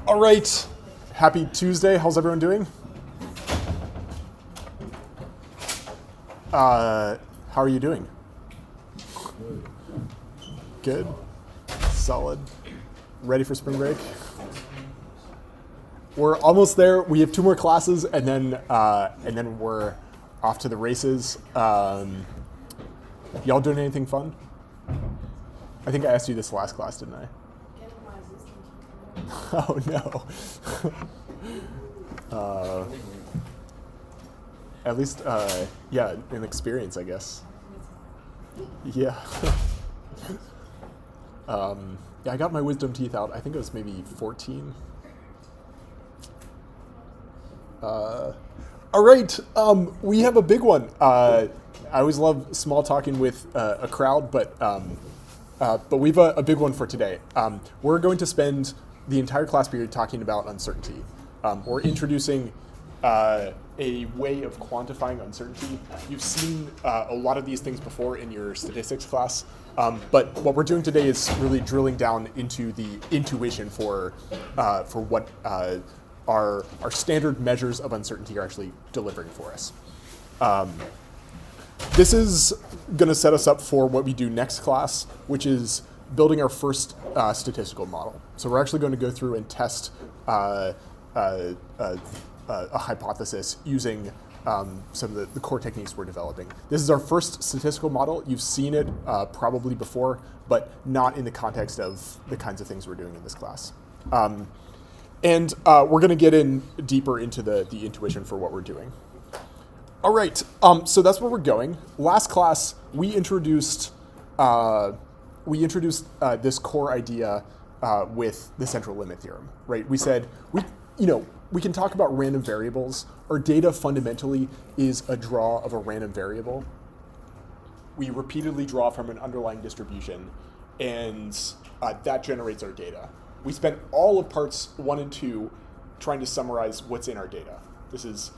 All right. Happy Tuesday. How's everyone doing? How are you doing? Good. Solid. Ready for spring break? We're almost there. We have 2 more classes, and then we're off to the races. Y'all doing anything fun? I think I asked you this last class, didn't I? Oh no. At least, yeah, an experience, I guess. Yeah. Yeah, I got my wisdom teeth out. I think it was maybe 14. All right, we have a big one. I always love small talking with a crowd, but we've a big one for today. We're going to spend the entire class period talking about uncertainty. We're introducing a way of quantifying uncertainty. You've seen a lot of these things before in your statistics class, but what we're doing today is really drilling down into the intuition for what our standard measures of uncertainty are actually delivering for us. This is going to set us up for what we do next class, which is building our first statistical model. So we're actually going to go through and test a hypothesis using some of the core techniques we're developing. This is our first statistical model. You've seen it probably before, but not in the context of the kinds of things we're doing in this class. And we're going to get in deeper into the intuition for what we're doing. All right, so that's where we're going. Last class, we introduced this core idea with the central limit theorem, right? We said we can talk about random variables. Our data fundamentally is a draw of a random variable. We repeatedly draw from an underlying distribution, and that generates our data. We spent all of parts 1 and 2 trying to summarize what's in our data. This is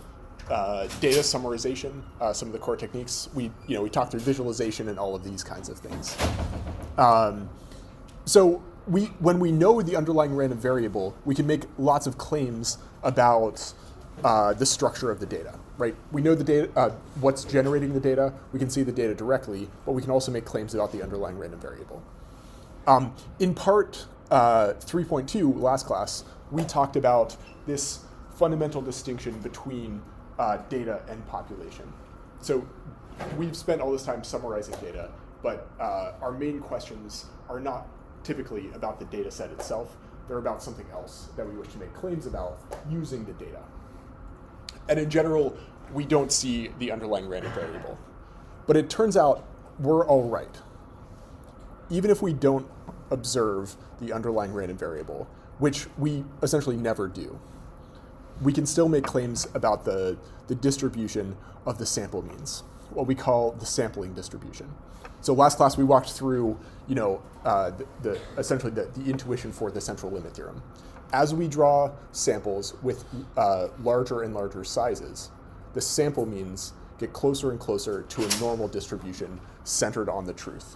data summarization, some of the core techniques. We talked through visualization and all of these kinds of things. So when we know the underlying random variable, we can make lots of claims about the structure of the data, right? We know the data, what's generating the data. We can see the data directly, but we can also make claims about the underlying random variable. In part 3.2, last class, we talked about this fundamental distinction between data and population. So we've spent all this time summarizing data, but our main questions are not typically about the data set itself. They're about something else that we wish to make claims about using the data. And in general, we don't see the underlying random variable. But it turns out we're all right. Even if we don't observe the underlying random variable, which we essentially never do, we can still make claims about the distribution of the sample means, what we call the sampling distribution. So last class we walked through, essentially the intuition for the central limit theorem. As we draw samples with larger and larger sizes, the sample means get closer and closer to a normal distribution centered on the truth.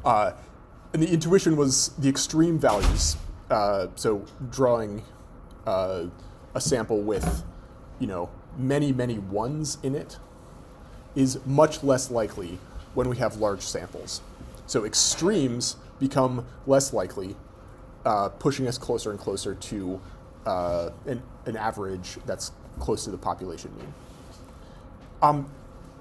And the intuition was the extreme values. So drawing a sample with, many, many ones in it is much less likely when we have large samples. So extremes become less likely, pushing us closer and closer to an average that's close to the population mean.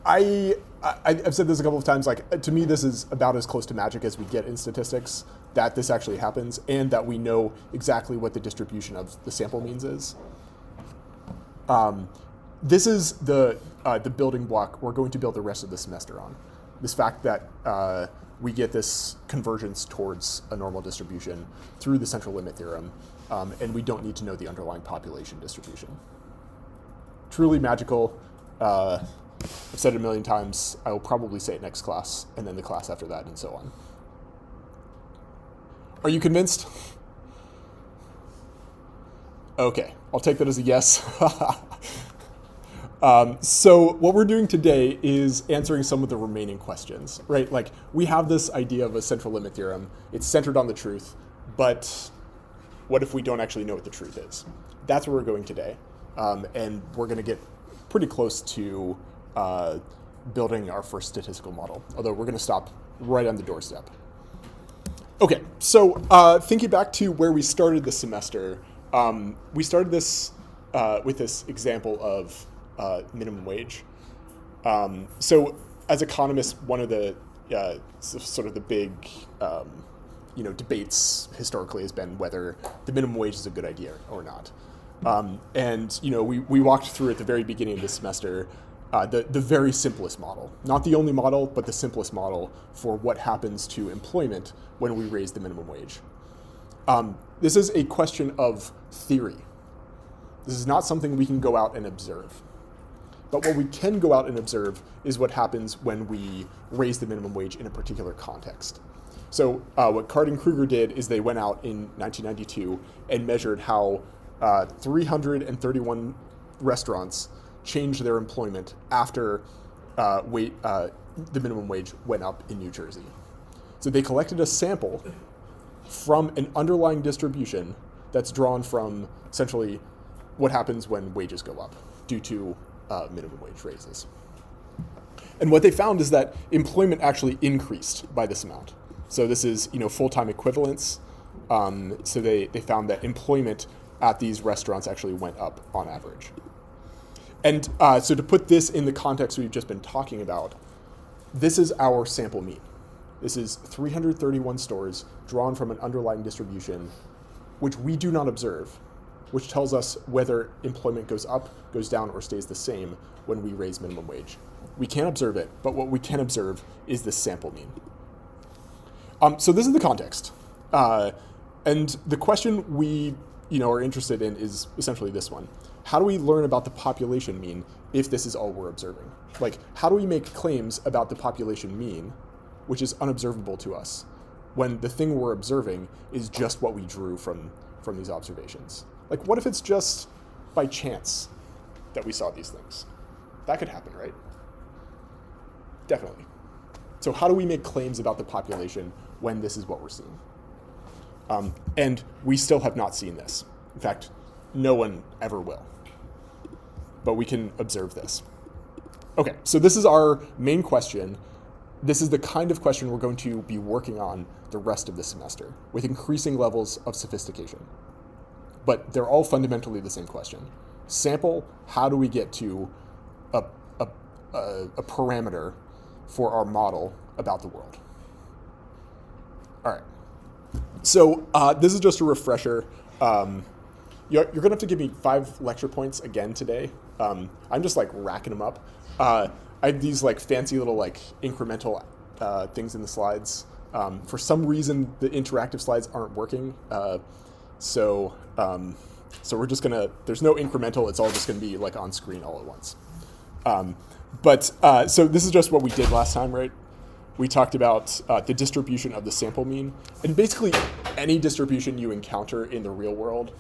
I've said this a couple of times, to me this is about as close to magic as we get in statistics, that this actually happens, and that we know exactly what the distribution of the sample means is. This is the building block we're going to build the rest of the semester on. This fact that we get this convergence towards a normal distribution through the central limit theorem, and we don't need to know the underlying population distribution. Truly magical. I've said it a million times. I will probably say it next class, and then the class after that, and so on. Are you convinced? Okay, I'll take that as a yes. So what we're doing today is answering some of the remaining questions, right? We have this idea of a central limit theorem. It's centered on the truth, but what if we don't actually know what the truth is? That's where we're going today. And we're going to get pretty close to building our first statistical model, although we're going to stop right on the doorstep. Okay, so thinking back to where we started this semester, we started this with this example of minimum wage. So as economists, one of the sort of the big debates historically has been whether the minimum wage is a good idea or not. And we walked through at the very beginning of this semester the very simplest model, not the only model, but the simplest model for what happens to employment when we raise the minimum wage. This is a question of theory. This is not something we can go out and observe. But what we can go out and observe is what happens when we raise the minimum wage in a particular context. So what Card and Kruger did is they went out in 1992 and measured how 331 restaurants changed their employment after the minimum wage went up in New Jersey. So they collected a sample from an underlying distribution that's drawn from essentially what happens when wages go up due to minimum wage raises. And what they found is that employment actually increased by this amount. So this is full-time equivalents. So they found that employment at these restaurants actually went up on average. And so to put this in the context we've just been talking about, this is our sample mean. This is 331 stores drawn from an underlying distribution, which we do not observe, which tells us whether employment goes up, goes down, or stays the same when we raise minimum wage. We can't observe it, but what we can observe is the sample mean. So this is the context. And the question we are interested in is essentially this one. How do we learn about the population mean if this is all we're observing? Like, how do we make claims about the population mean, which is unobservable to us, when the thing we're observing is just what we drew from these observations? Like, what if it's just by chance that we saw these things? That could happen, right? Definitely. So how do we make claims about the population when this is what we're seeing? And we still have not seen this. In fact, no one ever will. But we can observe this. Okay, so this is our main question. This is the kind of question we're going to be working on the rest of the semester with increasing levels of sophistication. But they're all fundamentally the same question. Sample, how do we get to a parameter for our model about the world? All right. So this is just a refresher. You're going to have to give me 5 lecture points again today. I'm just racking them up. I have these fancy little incremental things in the slides. For some reason, the interactive slides aren't working. So we're just gonna, there's no incremental, it's all just gonna be on screen all at once. So this is just what we did last time, right? We talked about the distribution of the sample mean, and basically any distribution you encounter in the real world,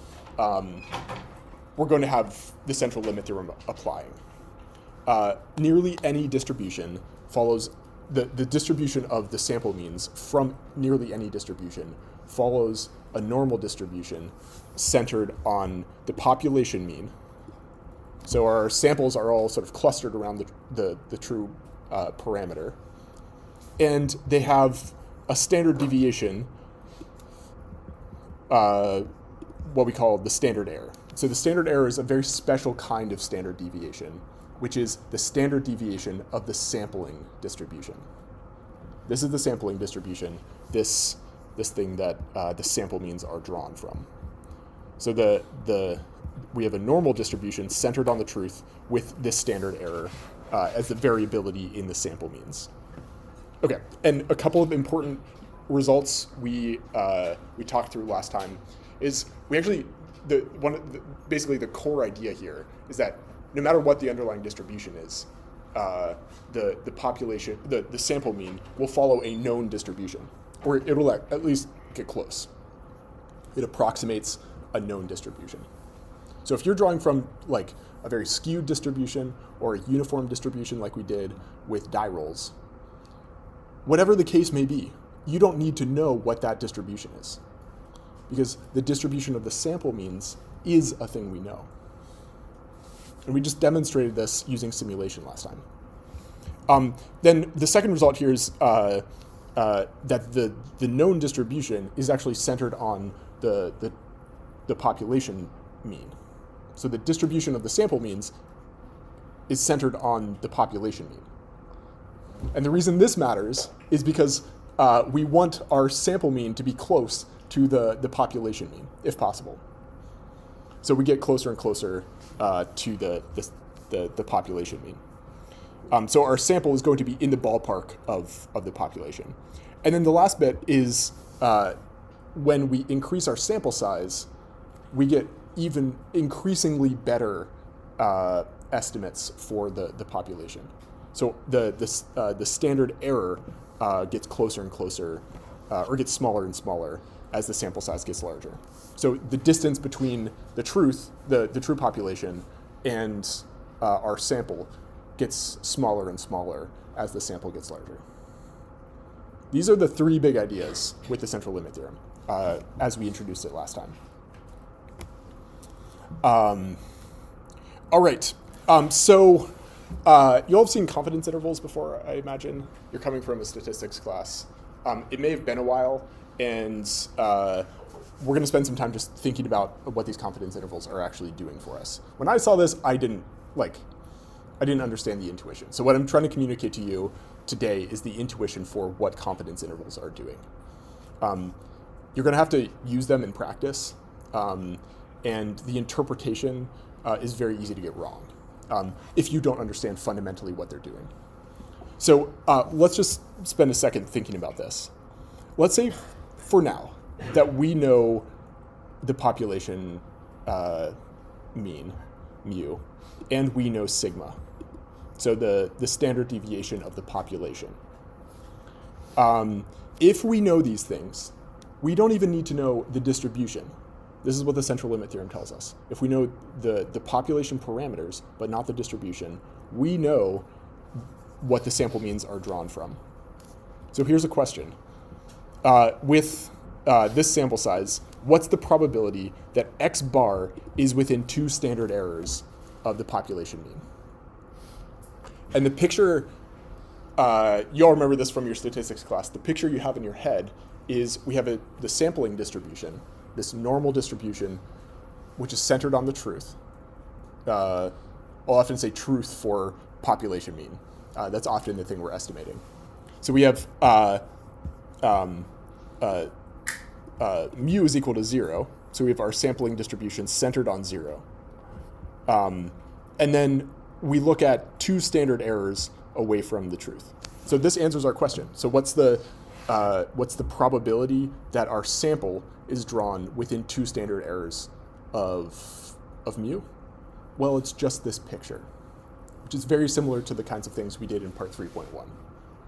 we're going to have the central limit theorem applying. Nearly any distribution follows, the distribution of the sample means from nearly any distribution follows a normal distribution centered on the population mean. So our samples are all sort of clustered around the true parameter. And they have a standard deviation, what we call the standard error. So the standard error is a very special kind of standard deviation, which is the standard deviation of the sampling distribution. This is the sampling distribution, this thing that the sample means are drawn from. So we have a normal distribution centered on the truth with this standard error as the variability in the sample means. Okay, and a couple of important results we talked through last time is we actually, basically the core idea here is that no matter what the underlying distribution is, the population, the sample mean will follow a known distribution, or it will at least get close. It approximates a known distribution. So if you're drawing from a very skewed distribution or a uniform distribution like we did with die rolls, whatever the case may be, you don't need to know what that distribution is, because the distribution of the sample means is a thing we know. And we just demonstrated this using simulation last time. Then the second result here is that the known distribution is actually centered on the population mean. So the distribution of the sample means is centered on the population mean. And the reason this matters is because we want our sample mean to be close to the population mean, if possible. So we get closer and closer to the population mean. So our sample is going to be in the ballpark of the population. And then the last bit is when we increase our sample size, we get even increasingly better estimates for the population. So the standard error gets closer and closer, or gets smaller and smaller as the sample size gets larger. So the distance between the true population and our sample gets smaller and smaller as the sample gets larger. These are the three big ideas with the central limit theorem, as we introduced it last time. All right. So you'll have seen confidence intervals before, I imagine. You're coming from a statistics class. It may have been a while, and we're going to spend some time just thinking about what these confidence intervals are actually doing for us. When I saw this, I didn't understand the intuition. So what I'm trying to communicate to you today is the intuition for what confidence intervals are doing. You're going to have to use them in practice, and the interpretation is very easy to get wrong if you don't understand fundamentally what they're doing. So let's just spend a second thinking about this. Let's say, for now, that we know the population mean, mu, and we know sigma, so the standard deviation of the population. If we know these things, we don't even need to know the distribution. This is what the central limit theorem tells us. If we know the population parameters, but not the distribution, we know what the sample means are drawn from. So here's a question. With this sample size, what's the probability that X bar is within 2 standard errors of the population mean? And the picture, you all remember this from your statistics class, the picture you have in your head is we have the sampling distribution, this normal distribution, which is centered on the truth. I'll often say truth for population mean. That's often the thing we're estimating. So we have mu is equal to 0. So we have our sampling distribution centered on 0. And then we look at 2 standard errors away from the truth. So this answers our question. So what's the probability that our sample is drawn within 2 standard errors of mu? Well, it's just this picture, which is very similar to the kinds of things we did in part 3.1.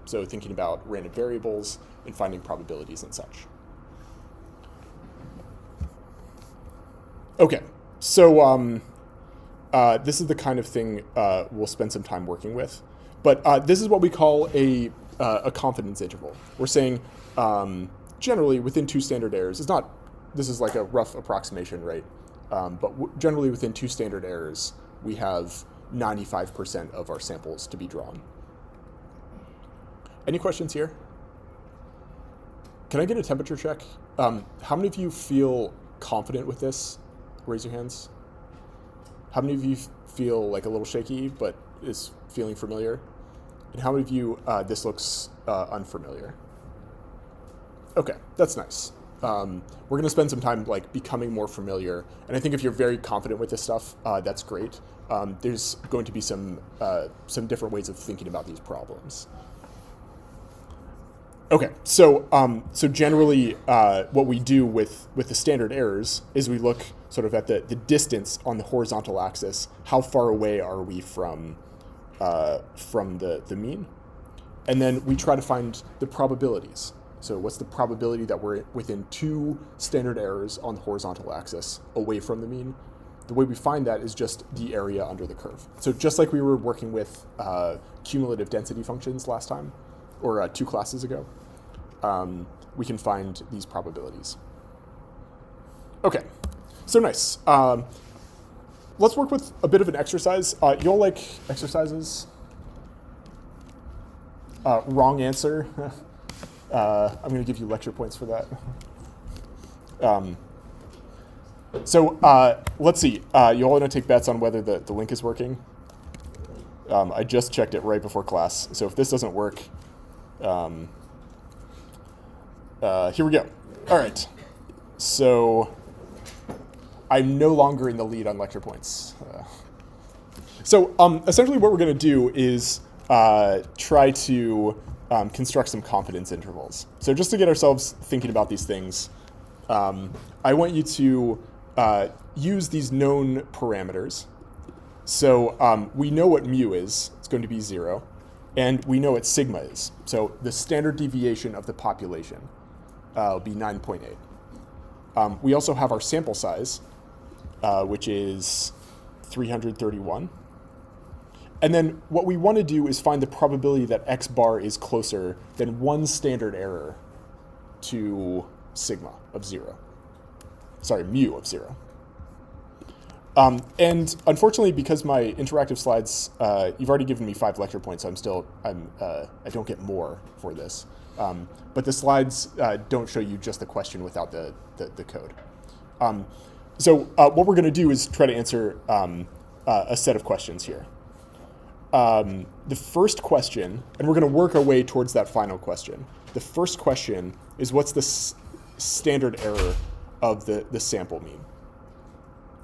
So thinking about random variables and finding probabilities and such. Okay, so this is the kind of thing we'll spend some time working with. But this is what we call a confidence interval. We're saying generally within 2 standard errors. This is like a rough approximation, right? But generally within 2 standard errors, we have 95% of our samples to be drawn. Any questions here? Can I get a temperature check? How many of you feel confident with this? Raise your hands. How many of you feel like a little shaky, but is feeling familiar? And how many of you, this looks unfamiliar? Okay, that's nice. We're going to spend some time like becoming more familiar, and I think if you're very confident with this stuff, that's great. There's going to be some different ways of thinking about these problems. Okay, so generally, what we do with the standard errors is we look sort of at the distance on the horizontal axis. How far away are we from the mean? And then we try to find the probabilities. So what's the probability that we're within 2 standard errors on the horizontal axis away from the mean? The way we find that is just the area under the curve. So just like we were working with cumulative density functions last time, or 2 classes ago, we can find these probabilities. Okay, so nice. Let's work with a bit of an exercise. You all like exercises? Wrong answer. I'm going to give you lecture points for that. Let's see. You all want to take bets on whether the link is working? I just checked it right before class. So if this doesn't work, here we go. All right. So I'm no longer in the lead on lecture points. Essentially what we're going to do is try to construct some confidence intervals. So just to get ourselves thinking about these things, I want you to use these known parameters. So we know what mu is. It's going to be 0. And we know what sigma is. So the standard deviation of the population will be 9.8. We also have our sample size, which is 331. And then what we want to do is find the probability that x bar is closer than one standard error to sigma of 0. Sorry, mu of 0. And unfortunately, because my interactive slides, you've already given me 5 lecture points, so I don't get more for this. But the slides don't show you just the question without the code. What we're going to do is try to answer a set of questions here. The first question, and we're going to work our way towards that final question. The first question is, what's the standard error of the sample mean?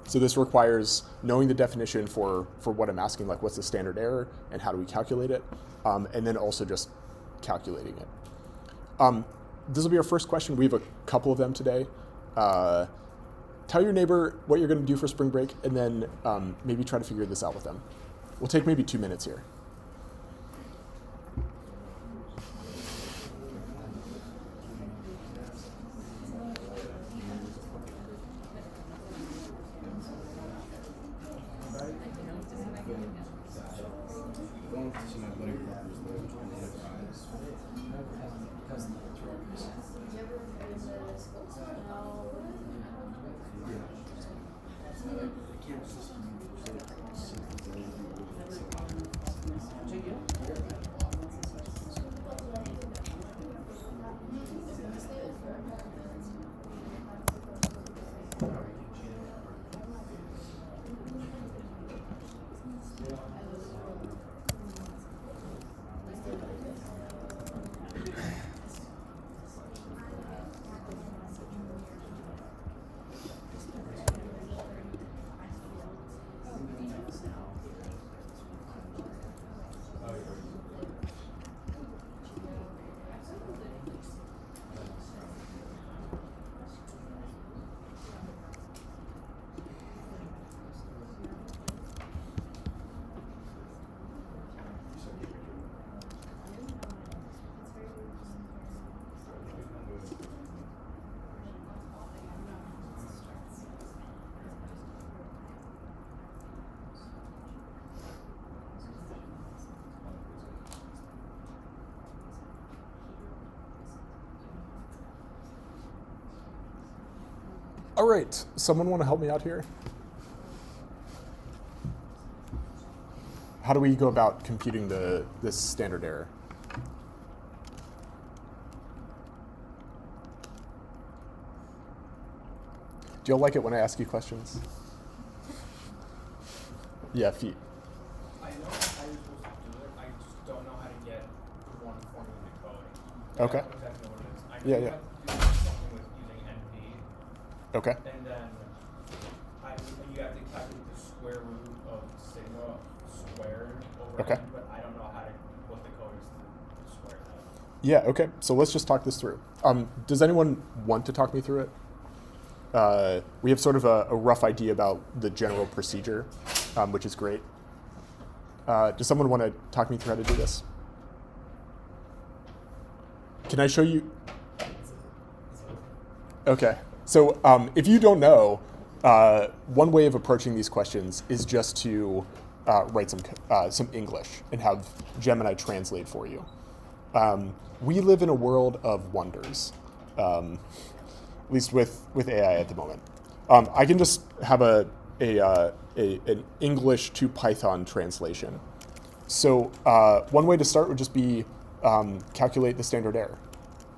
So this requires knowing the definition for what I'm asking, like what's the standard error and how do we calculate it, and then also just calculating it. This will be our first question. We have a couple of them today. Tell your neighbor what you're going to do for spring break, and then maybe try to figure this out with them. We'll take maybe 2 minutes here. All right, someone want to help me out here? How do we go about computing this standard error? Do y'all like it when I ask you questions? Yeah, feet. I know how you're supposed to do it. I just don't know how to get one formula in the code. Okay. I don't exactly know what it is. I Yeah, know yeah. you have to do something with using NP, Okay. and then you have to calculate the square root of sigma squared over Okay. n, but I don't know what the code is to square that. Yeah, okay. So let's just talk this through. Does anyone want to talk me through it? We have sort of a rough idea about the general procedure, which is great. Does someone want to talk me through how to do this? Can I show you? Okay. So if you don't know, one way of approaching these questions is just to write some English and have Gemini translate for you. We live in a world of wonders, at least with AI at the moment. I can just have an English to Python translation. So one way to start would just be calculate the standard error.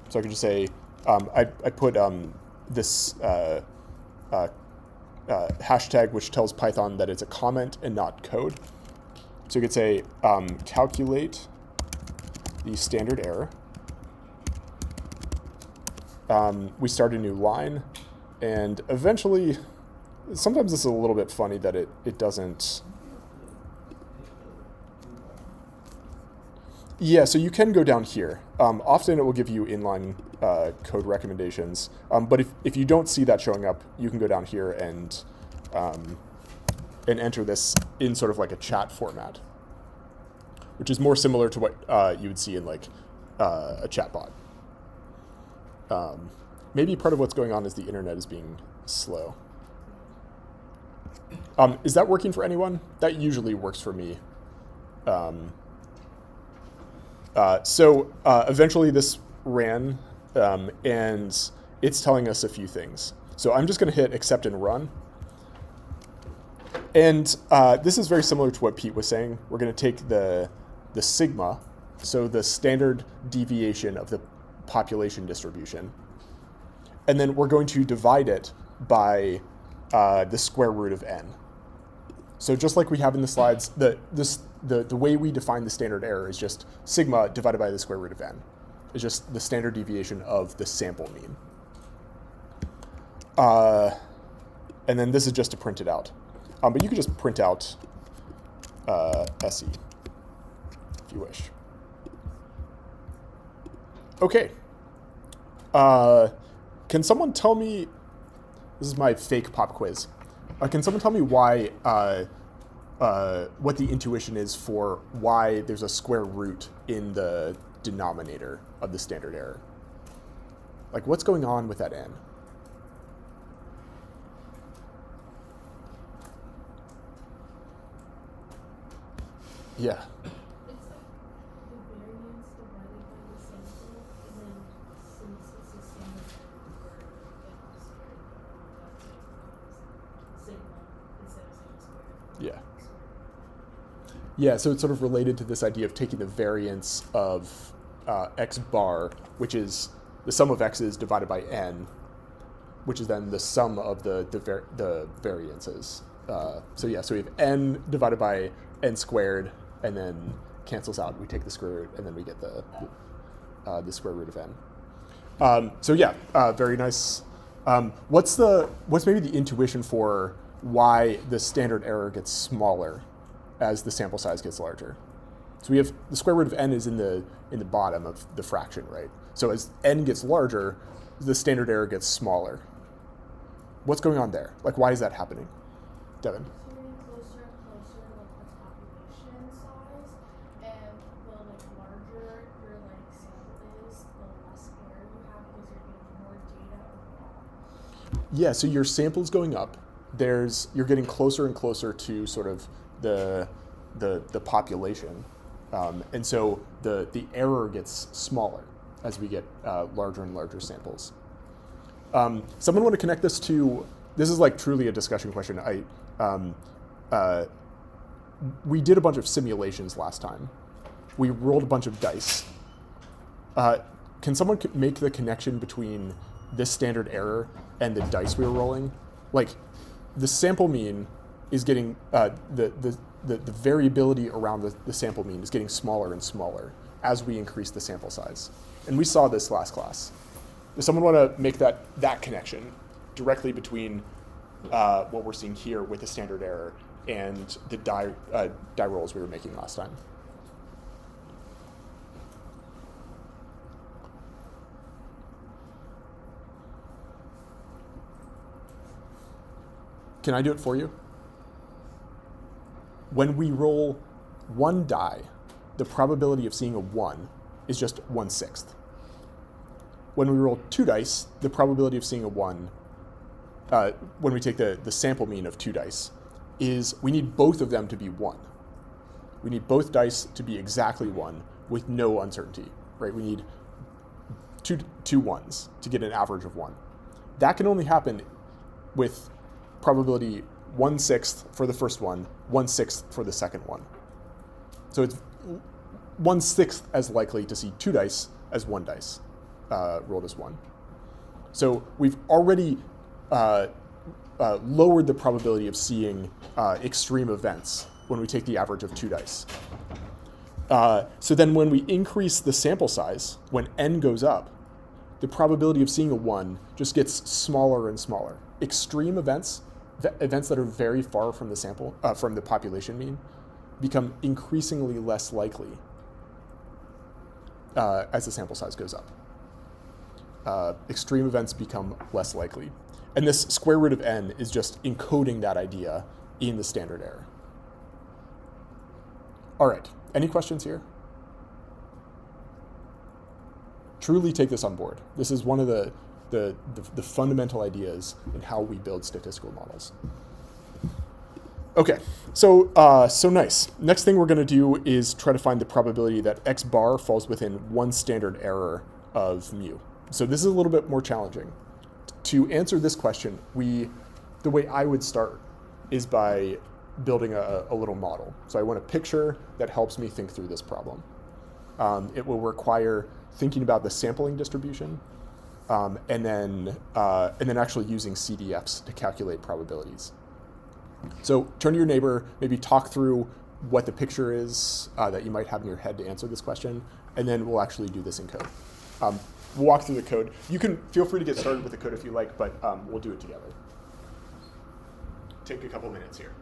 So I could just say, I put this hashtag which tells Python that it's a comment and not code. So you could say calculate the standard error. We start a new line, and eventually, sometimes it's a little bit funny that it doesn't. Yeah, so you can go down here. Often it will give you inline code recommendations, but if you don't see that showing up, you can go down here and enter this in sort of like a chat format, which is more similar to what you would see in like a chatbot. Maybe part of what's going on is the internet is being slow. Is that working for anyone? That usually works for me. So eventually this ran, and it's telling us a few things. So I'm just going to hit accept and run. And this is very similar to what Pete was saying. We're going to take the sigma, so the standard deviation of the population distribution, and then we're going to divide it by the square root of n. So just like we have in the slides, the way we define the standard error is just sigma divided by the square root of n. It's just the standard deviation of the sample mean. And then this is just to print it out. But you could just print out SE if you wish. Okay. Can someone tell me, this is my fake pop quiz. Can someone tell me why, what the intuition is for why there's a square root in the denominator of the standard error? Like, what's going on with that n? Yeah. It's like the variance divided by the sample, and then since it's the same as everywhere, it also that's sigma instead of sigma squared. Yeah. Yeah, so it's sort of related to this idea of taking the variance of x bar, which is the sum of x's divided by n, which is then the sum of the variances. So yeah, so we have n divided by n squared, and then cancels out. We take the square root, and then we get the square root of n. So yeah, very nice. What's maybe the intuition for why the standard error gets smaller as the sample size gets larger? So we have the square root of n is in the bottom of the fraction, right? So as n gets larger, the standard error gets smaller. What's going on there? Like, why is that happening? Devin? So you're getting closer and closer to like the population size, and the like larger your like sample is, the less error you have because you're getting more data overall. Yeah, so your sample's going up. You're getting closer and closer to sort of the population, and so the error gets smaller as we get larger and larger samples. Someone want to connect this to? This is like truly a discussion question. We did a bunch of simulations last time. We rolled a bunch of dice. Can someone make the connection between this standard error and the dice we were rolling? Like, the sample mean is getting, the variability around the sample mean is getting smaller and smaller as we increase the sample size. And we saw this last class. Does someone want to make that connection directly between what we're seeing here with the standard error and the die rolls we were making last time? Can I do it for you? When we roll one die, the probability of seeing a 1 is just 1/6. When we roll 2 dice, the probability of seeing a 1, when we take the sample mean of 2 dice, is we need both of them to be 1. We need both dice to be exactly 1 with no uncertainty, right? We need two ones to get an average of 1. That can only happen with probability 1/6 for the first one, 1/6 for the second one. So it's 1/6 as likely to see 2 dice as 1 dice rolled as 1. So we've already lowered the probability of seeing extreme events when we take the average of 2 dice. So then when we increase the sample size, when n goes up, the probability of seeing a 1 just gets smaller and smaller. Extreme events, events that are very far from the sample, from the population mean, become increasingly less likely as the sample size goes up. Extreme events become less likely. And this square root of n is just encoding that idea in the standard error. All right, any questions here? Truly take this on board. This is one of the fundamental ideas in how we build statistical models. Okay, so nice. Next thing we're gonna do is try to find the probability that x bar falls within one standard error of mu. So this is a little bit more challenging. To answer this question, the way I would start is by building a little model. So I want a picture that helps me think through this problem. It will require thinking about the sampling distribution, and then actually using CDFs to calculate probabilities. So turn to your neighbor, maybe talk through what the picture is that you might have in your head to answer this question, and then we'll actually do this in code. We'll walk through the code. You can feel free to get started with the code if you like, but we'll do it together. Take a couple minutes here.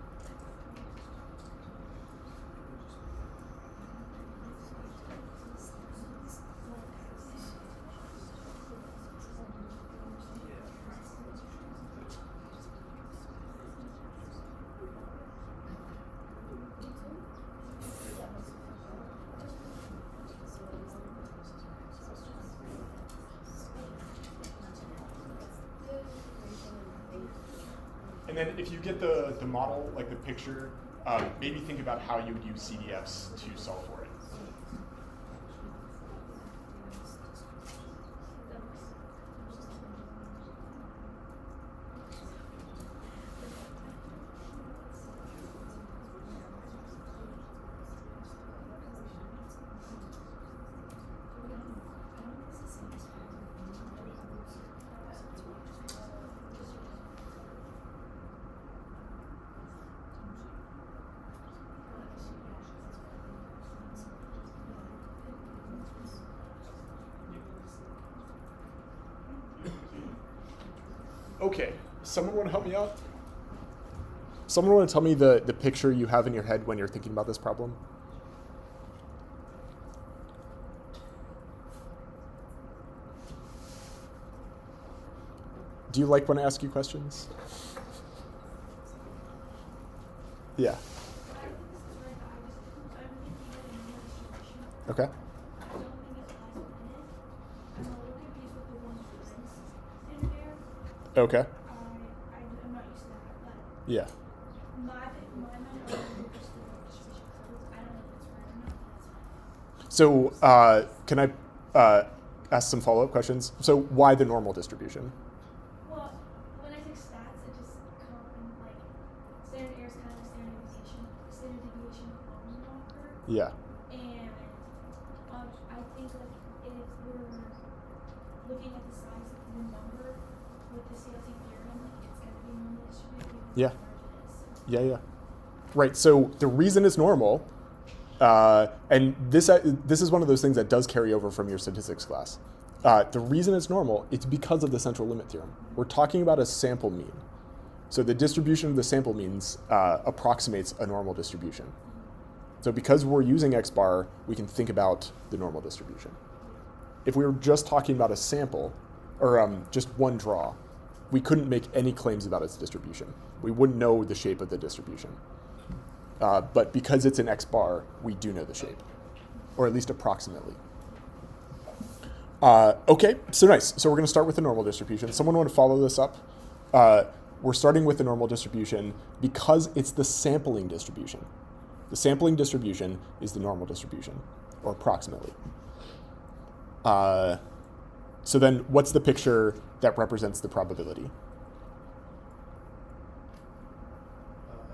And then if you get the model, like the picture, maybe think about how you would use CDFs to solve for it. Okay, someone want to help me out? Someone want to tell me the picture you have in your head when you're thinking about this problem? Do you like when I ask you questions? Yeah. Okay. Okay. I'm not used to that, but Yeah. my mind is just I don't know if it's right or not, but that's So fine. can I ask some follow-up questions? So why the normal distribution? Well, when I take stats, it just like standard error is kind of a standard deviation marker. Yeah. And I think like if we're looking at the size of the number with the CLT theorem, like it's going to be normally distributed because Yeah. the margin is. Yeah. Right. So the reason it's normal, and this is one of those things that does carry over from your statistics class. The reason it's normal, it's because of the central limit theorem. We're talking about a sample mean. So the distribution of the sample means approximates a normal distribution. So because we're using X bar, we can think about the normal distribution. If we were just talking about a sample, or just one draw, we couldn't make any claims about its distribution. We wouldn't know the shape of the distribution. But because it's an X bar, we do know the shape, or at least approximately. Okay, so nice. So we're going to start with the normal distribution. Someone want to follow this up? We're starting with the normal distribution because it's the sampling distribution. The sampling distribution is the normal distribution, or approximately. So then what's the picture that represents the probability?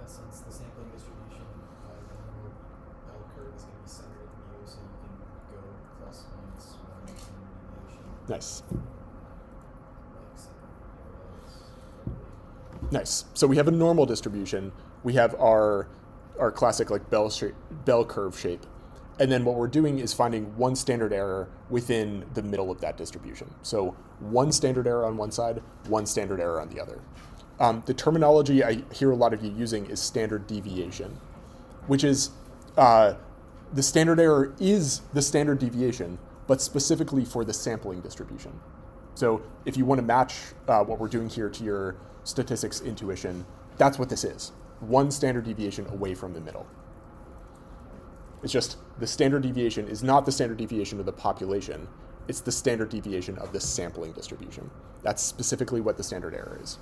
that sense, the sampling distribution, the normal bell curve is going to be centered at mu, so you can go plus minus 1 standard deviation. Nice. Like center areas. Nice. So we have a normal distribution. We have our classic like bell curve shape. And then what we're doing is finding one standard error within the middle of that distribution. So one standard error on one side, one standard error on the other. The terminology I hear a lot of you using is standard deviation, which is the standard error is the standard deviation, but specifically for the sampling distribution. So if you want to match what we're doing here to your statistics intuition, that's what this is. One standard deviation away from the middle. It's just the standard deviation is not the standard deviation of the population. It's the standard deviation of the sampling distribution. That's specifically what the standard error is.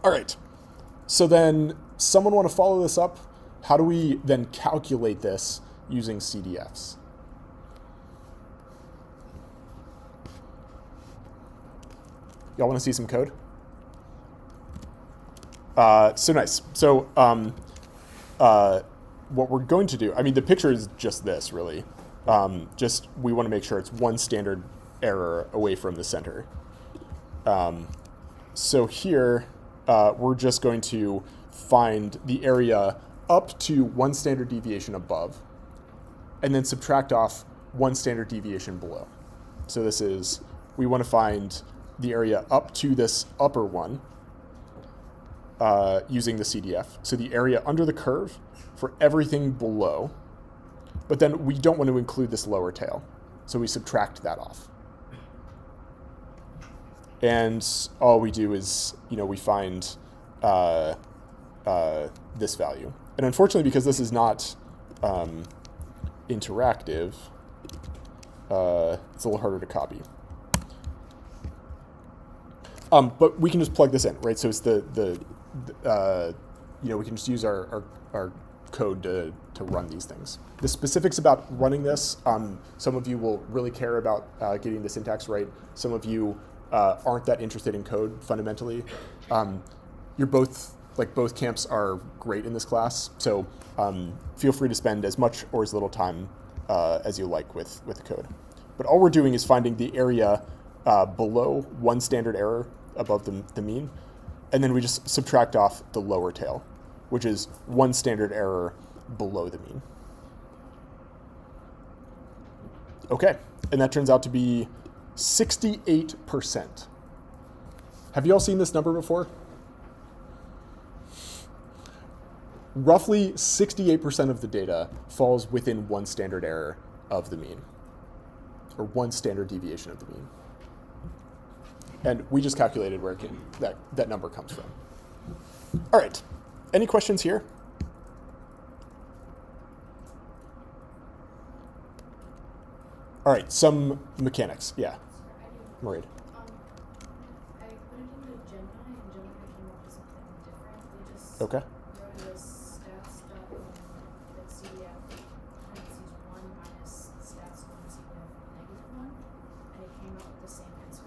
All right. So then someone want to follow this up? How do we then calculate this using CDFs? Y'all want to see some code? So nice. So what we're going to do, I mean, the picture is just this, really. Just we want to make sure it's one standard error away from the center. So here, we're just going to find the area up to one standard deviation above, and then subtract off one standard deviation below. So this is, we want to find the area up to this upper one using the CDF. So the area under the curve for everything below, but then we don't want to include this lower tail. So we subtract that off. And all we do is, we find this value. And unfortunately, because this is not interactive, it's a little harder to copy. But we can just plug this in, right? So it's we can just use our code to run these things. The specifics about running this, some of you will really care about getting the syntax right. Some of you aren't that interested in code fundamentally. You're both camps are great in this class, so feel free to spend as much or as little time as you like with the code. But all we're doing is finding the area below one standard error above the mean, and then we just subtract off the lower tail, which is one standard error below the mean. Okay, and that turns out to be 68%. Have you all seen this number before? Roughly 68% of the data falls within one standard error of the mean, or one standard deviation of the mean. And we just calculated where that number comes from. All right, any questions here? All right, some mechanics, yeah. Maureen. I put it into Gemini, and Gemini came up with something different. They just Okay. wrote this stats.CDF parentheses 1 minus stats.CDF -1, and it came up with the same answer.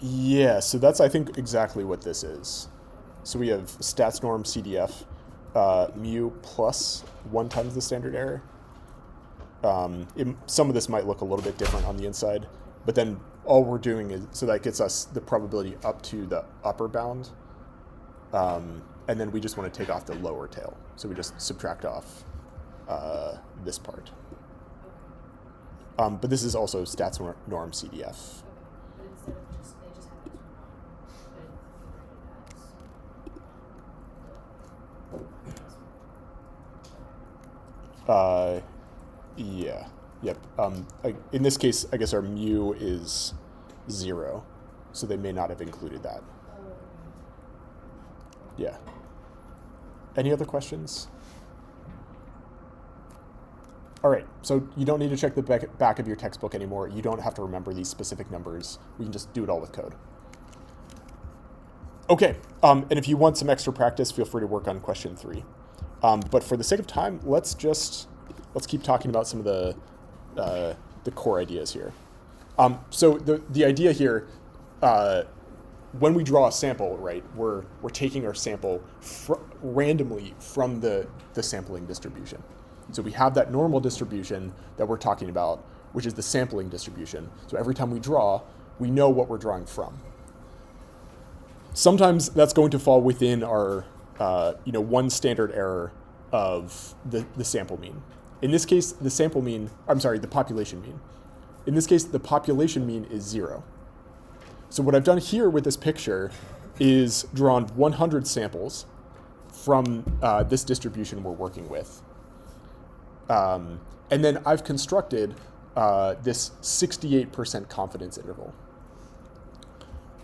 Yeah, so that's, I think, exactly what this is. So we have stats norm CDF mu plus 1 times the standard error. Some of this might look a little bit different on the inside, but then all we're doing is, so that gets us the probability up to the upper bound, and then we just want to take off the lower tail. So we just subtract off this part. But this is also stats norm CDF. But instead of they just have it as 1, but it as Yeah, yep. In this case, I guess our mu is 0, so they may not have included that. Yeah. Any other questions? All right, so you don't need to check the back of your textbook anymore. You don't have to remember these specific numbers. We can just do it all with code. Okay, and if you want some extra practice, feel free to work on question 3. But for the sake of time, let's keep talking about some of the core ideas here. So the idea here when we draw a sample, right, we're taking our sample randomly from the sampling distribution. So we have that normal distribution that we're talking about, which is the sampling distribution. So every time we draw, we know what we're drawing from. Sometimes that's going to fall within our one standard error of the sample mean. In this case, the population mean. In this case, the population mean is 0. So what I've done here with this picture is drawn 100 samples from this distribution we're working with. And then I've constructed this 68% confidence interval.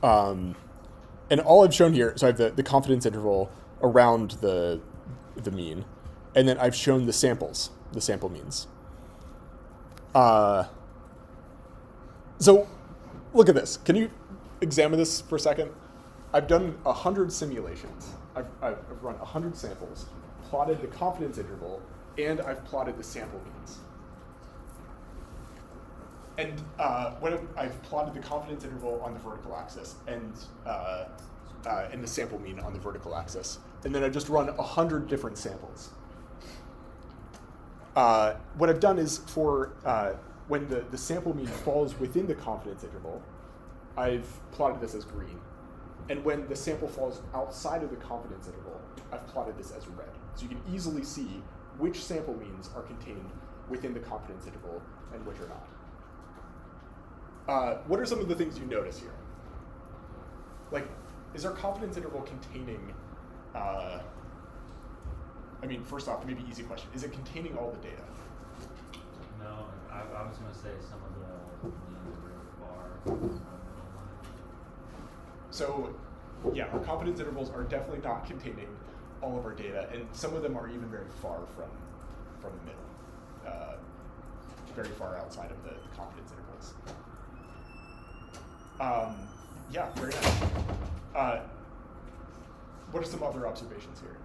And all I've shown here, so I have the confidence interval around the mean, and then I've shown the samples, the sample means. So look at this. Can you examine this for a second? I've done 100 simulations. I've run 100 samples, plotted the confidence interval, and I've plotted the sample means. And when I've plotted the confidence interval on the vertical axis and the sample mean on the vertical axis, and then I've just run 100 different samples. What I've done is for when the sample mean falls within the confidence interval, I've plotted this as green. And when the sample falls outside of the confidence interval, I've plotted this as red. So you can easily see which sample means are contained within the confidence interval and which are not. What are some of the things you notice here? Like, is our confidence interval containing, first off, maybe easy question. Is it containing all the data? No, I was going to say some of the means are really far from the middle line. So, yeah, our confidence intervals are definitely not containing all of our data, and some of them are even very far from the middle, very far outside of the confidence intervals. Yeah, very nice. What are some other observations here?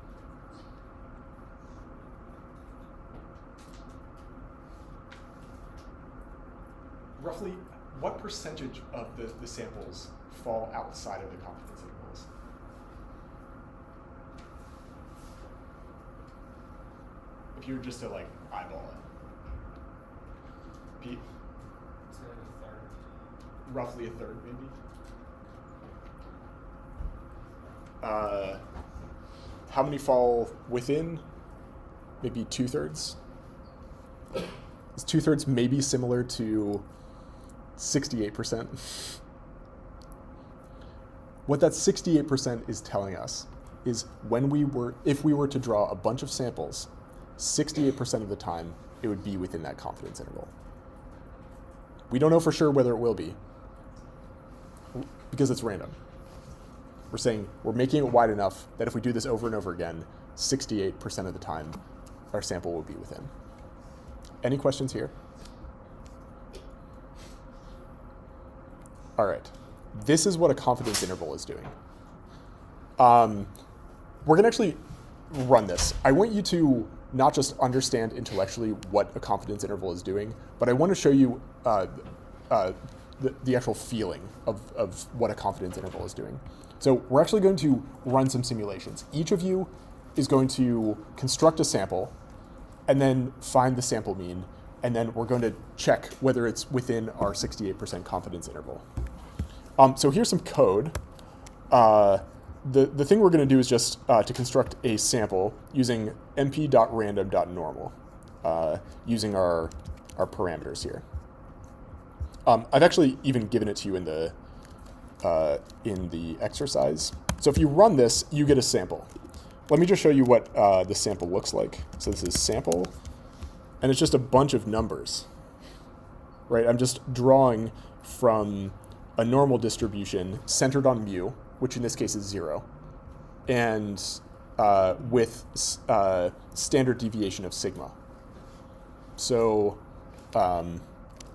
Roughly, what percentage of the samples fall outside of the confidence intervals? If you were just to eyeball it. Pete? It's like a third. Roughly a third, maybe? How many fall within? Maybe 2/3? Is 2/3 maybe similar to 68%? What that 68% is telling us is if we were to draw a bunch of samples, 68% of the time it would be within that confidence interval. We don't know for sure whether it will be, because it's random. We're saying we're making it wide enough that if we do this over and over again, 68% of the time our sample will be within. Any questions here? All right. This is what a confidence interval is doing. We're going to actually run this. I want you to not just understand intellectually what a confidence interval is doing, but I want to show you the actual feeling of what a confidence interval is doing. So we're actually going to run some simulations. Each of you is going to construct a sample and then find the sample mean, and then we're going to check whether it's within our 68% confidence interval. So here's some code. The thing we're going to do is just to construct a sample using mp.random.normal, using our parameters here. I've actually even given it to you in the exercise. So if you run this, you get a sample. Let me just show you what the sample looks like. So this is sample, and it's just a bunch of numbers, right? I'm just drawing from a normal distribution centered on mu, which in this case is 0, and with standard deviation of sigma. So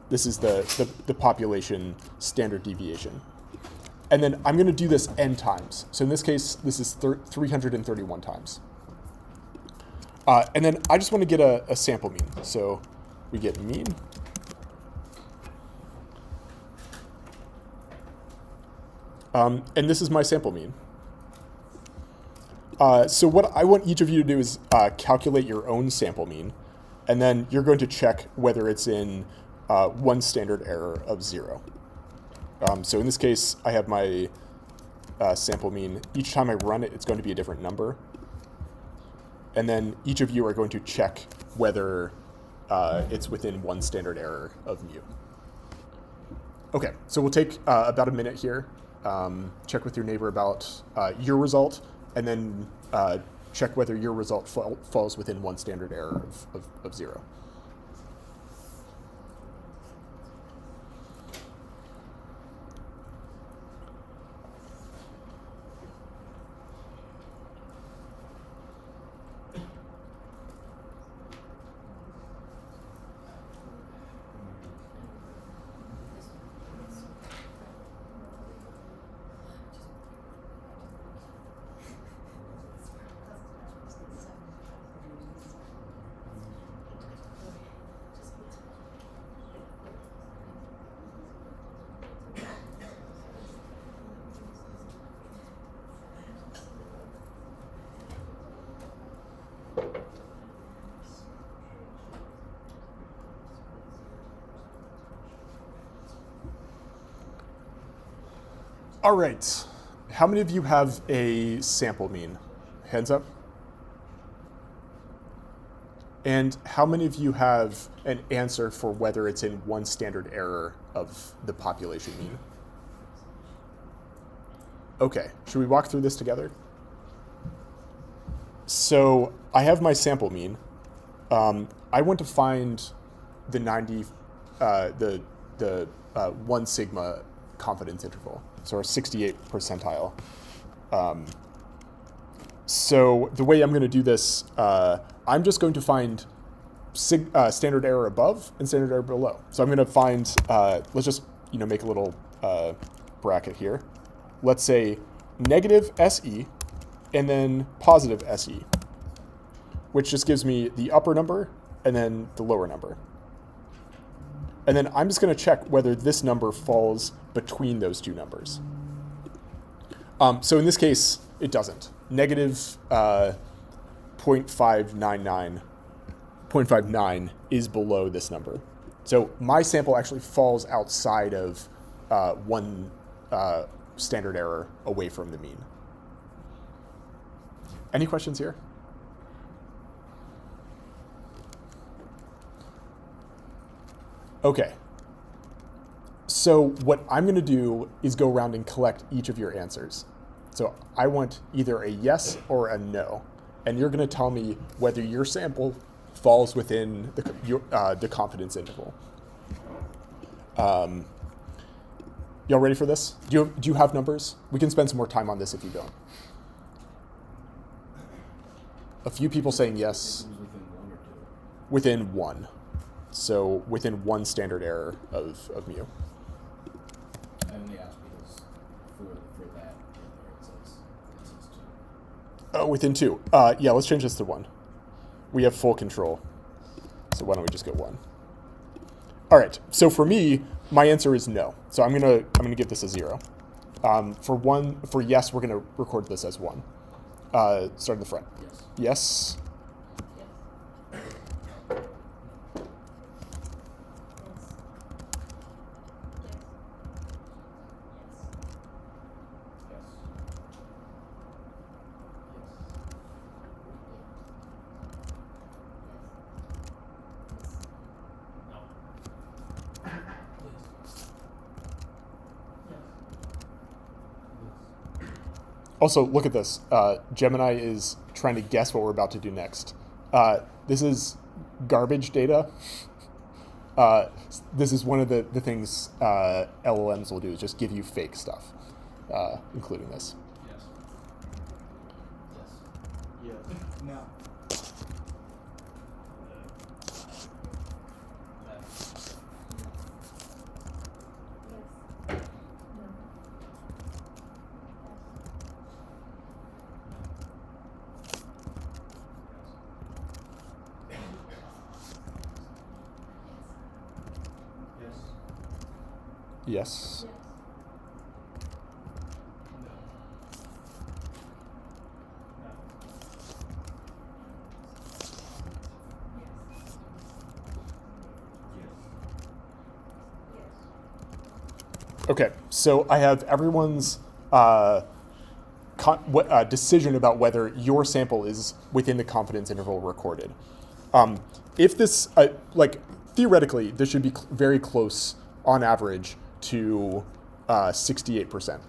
this is the population standard deviation. And then I'm going to do this n times. So in this case, this is 331 times. And then I just want to get a sample mean. So we get mean. And this is my sample mean. So what I want each of you to do is calculate your own sample mean, and then you're going to check whether it's in one standard error of 0. So in this case, I have my sample mean. Each time I run it, it's going to be a different number. And then each of you are going to check whether it's within one standard error of mu. Okay, so we'll take about a minute here, check with your neighbor about your result, and then check whether your result falls within one standard error of 0. All right, how many of you have a sample mean? Hands up. And how many of you have an answer for whether it's in one standard error of the population mean? Okay, should we walk through this together? So I have my sample mean. I want to find the 1 sigma confidence interval, so our 68th percentile. So the way I'm going to do this, I'm just going to find standard error above and standard error below. So I'm going to find, let's just make a little bracket here. Let's say negative SE and then positive SE, which just gives me the upper number and then the lower number. And then I'm just going to check whether this number falls between those two numbers. So in this case, it doesn't. Negative 0.599 is below this number. So my sample actually falls outside of one standard error away from the mean. Any questions here? Okay. So what I'm going to do is go around and collect each of your answers. So I want either a yes or a no. And you're going to tell me whether your sample falls within the confidence interval. Y'all ready for this? Do you have numbers? We can spend some more time on this if you don't. A few people saying yes. Within 1. So within 1 standard error of mu. I only asked because for that it says 2. Oh, within 2. Yeah, let's change this to 1. We have full control. So why don't we just go 1? All right. So for me, my answer is no. So I'm gonna give this a 0. For yes, we're gonna record this as 1. Start in the front. Yes. Yes. Also, look at this. Gemini is trying to guess what we're about to do next. This is garbage data. This is one of the things LLMs will do, is just give you fake stuff, including this. Yes. Yes. No. Yes. Okay, so I have everyone's decision about whether your sample is within the confidence interval recorded. If this, like theoretically, this should be very close on average to 68%.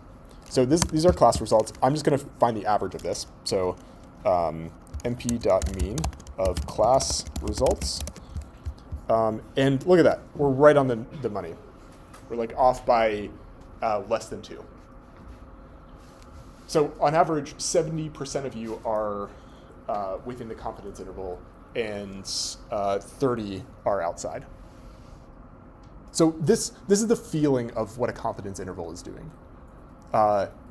So these are class results. I'm just going to find the average of this. So np.mean of class results. And look at that. We're right on the money. We're like off by less than 2. So on average, 70% of you are within the confidence interval and 30 are outside. So this is the feeling of what a confidence interval is doing.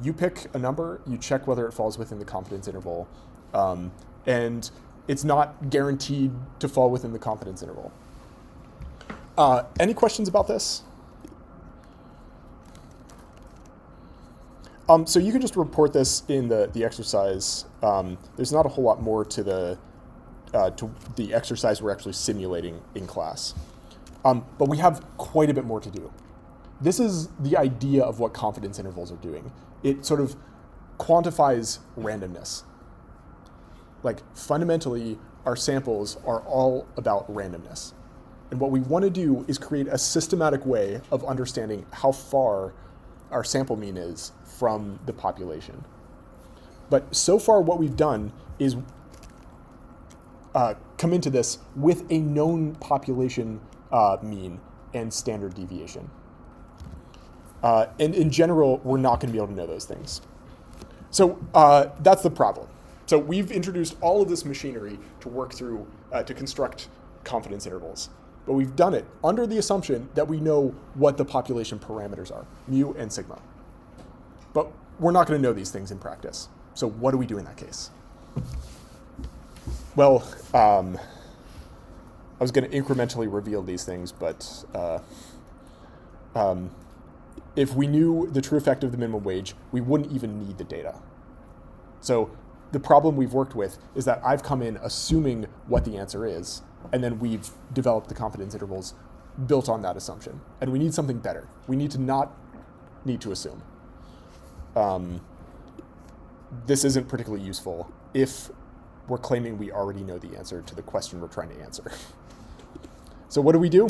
You pick a number, you check whether it falls within the confidence interval, and it's not guaranteed to fall within the confidence interval. Any questions about this? So you can just report this in the exercise. There's not a whole lot more to the exercise we're actually simulating in class. But we have quite a bit more to do. This is the idea of what confidence intervals are doing. It sort of quantifies randomness. Like fundamentally, our samples are all about randomness. And what we want to do is create a systematic way of understanding how far our sample mean is from the population. But so far what we've done is come into this with a known population mean and standard deviation. And in general, we're not going to be able to know those things. So that's the problem. So we've introduced all of this machinery to work through, to construct confidence intervals. But we've done it under the assumption that we know what the population parameters are, mu and sigma. But we're not going to know these things in practice. So what do we do in that case? Well, I was going to incrementally reveal these things, but if we knew the true effect of the minimum wage, we wouldn't even need the data. So the problem we've worked with is that I've come in assuming what the answer is, and then we've developed the confidence intervals built on that assumption. And we need something better. We need to not need to assume. This isn't particularly useful if we're claiming we already know the answer to the question we're trying to answer. So what do?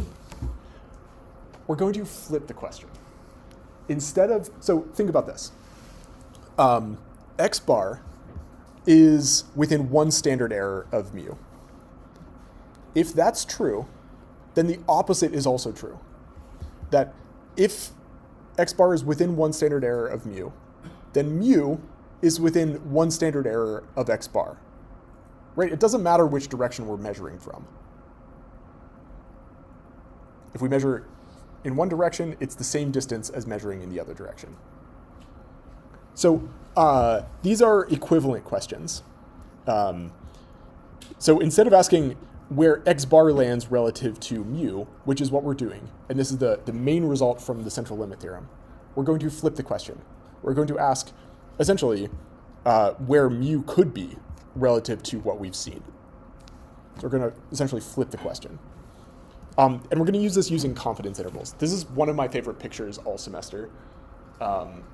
We're going to flip the question. Instead of, so think about this. X bar is within one standard error of mu. If that's true, then the opposite is also true. That if X bar is within one standard error of mu, then mu is within one standard error of X bar. Right? It doesn't matter which direction we're measuring from. If we measure in one direction, it's the same distance as measuring in the other direction. So these are equivalent questions. So instead of asking where X bar lands relative to mu, which is what we're doing, and this is the main result from the central limit theorem, we're going to flip the question. We're going to ask, essentially, where mu could be relative to what we've seen. So we're going to essentially flip the question. And we're going to use this using confidence intervals. This is one of my favorite pictures all semester. I'm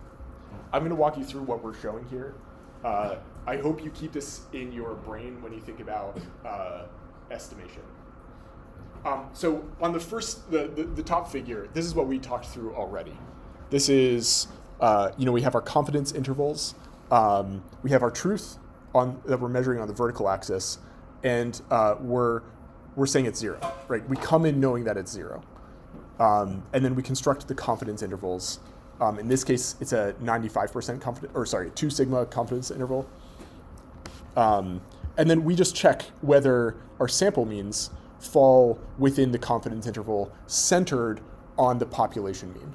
going to walk you through what we're showing here. I hope you keep this in your brain when you think about estimation. So on the first, the top figure, this is what we talked through already. This is, we have our confidence intervals. We have our truth that we're measuring on the vertical axis, and we're saying it's 0, right? We come in knowing that it's 0. And then we construct the confidence intervals. In this case, it's a 95% 2 sigma confidence interval. And then we just check whether our sample means fall within the confidence interval centered on the population mean.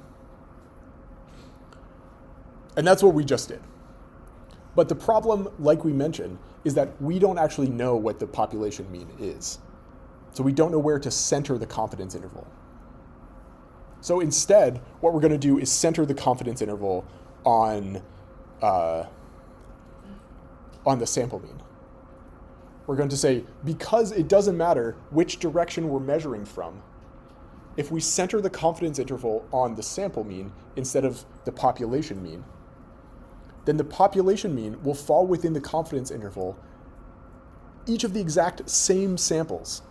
And that's what we just did. But the problem, like we mentioned, is that we don't actually know what the population mean is. So we don't know where to center the confidence interval. So instead, what we're going to do is center the confidence interval on the sample mean. We're going to say, because it doesn't matter which direction we're measuring from, if we center the confidence interval on the sample mean instead of the population mean, then the population mean will fall within the confidence interval each of the exact same samples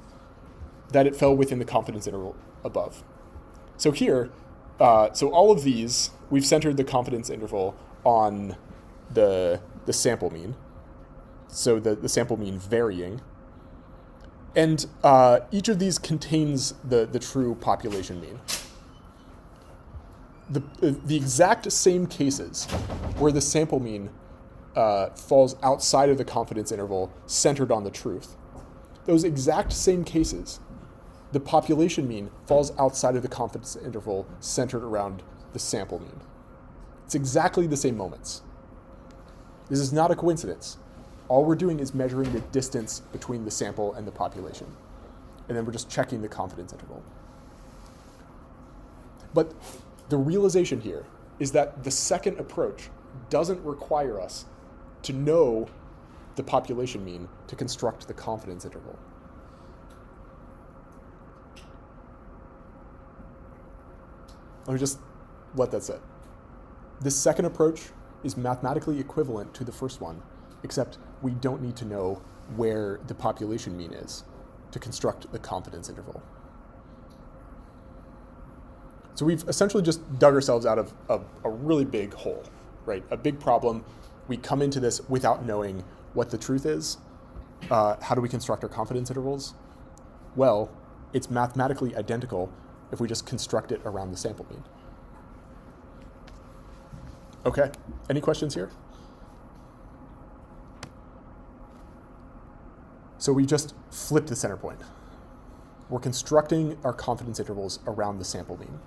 that it fell within the confidence interval above. So here, so all of these, we've centered the confidence interval on the sample mean. So the sample mean varying. And each of these contains the true population mean. The exact same cases where the sample mean falls outside of the confidence interval centered on the truth, those exact same cases, the population mean falls outside of the confidence interval centered around the sample mean. It's exactly the same moments. This is not a coincidence. All we're doing is measuring the distance between the sample and the population. And then we're just checking the confidence interval. But the realization here is that the second approach doesn't require us to know the population mean to construct the confidence interval. Let me just let that sit. This second approach is mathematically equivalent to the first one, except we don't need to know where the population mean is to construct the confidence interval. So we've essentially just dug ourselves out of a really big hole, right? A big problem. We come into this without knowing what the truth is. How do we construct our confidence intervals? Well, it's mathematically identical if we just construct it around the sample mean. Okay, any questions here? So we just flipped the center point. We're constructing our confidence intervals around the sample mean.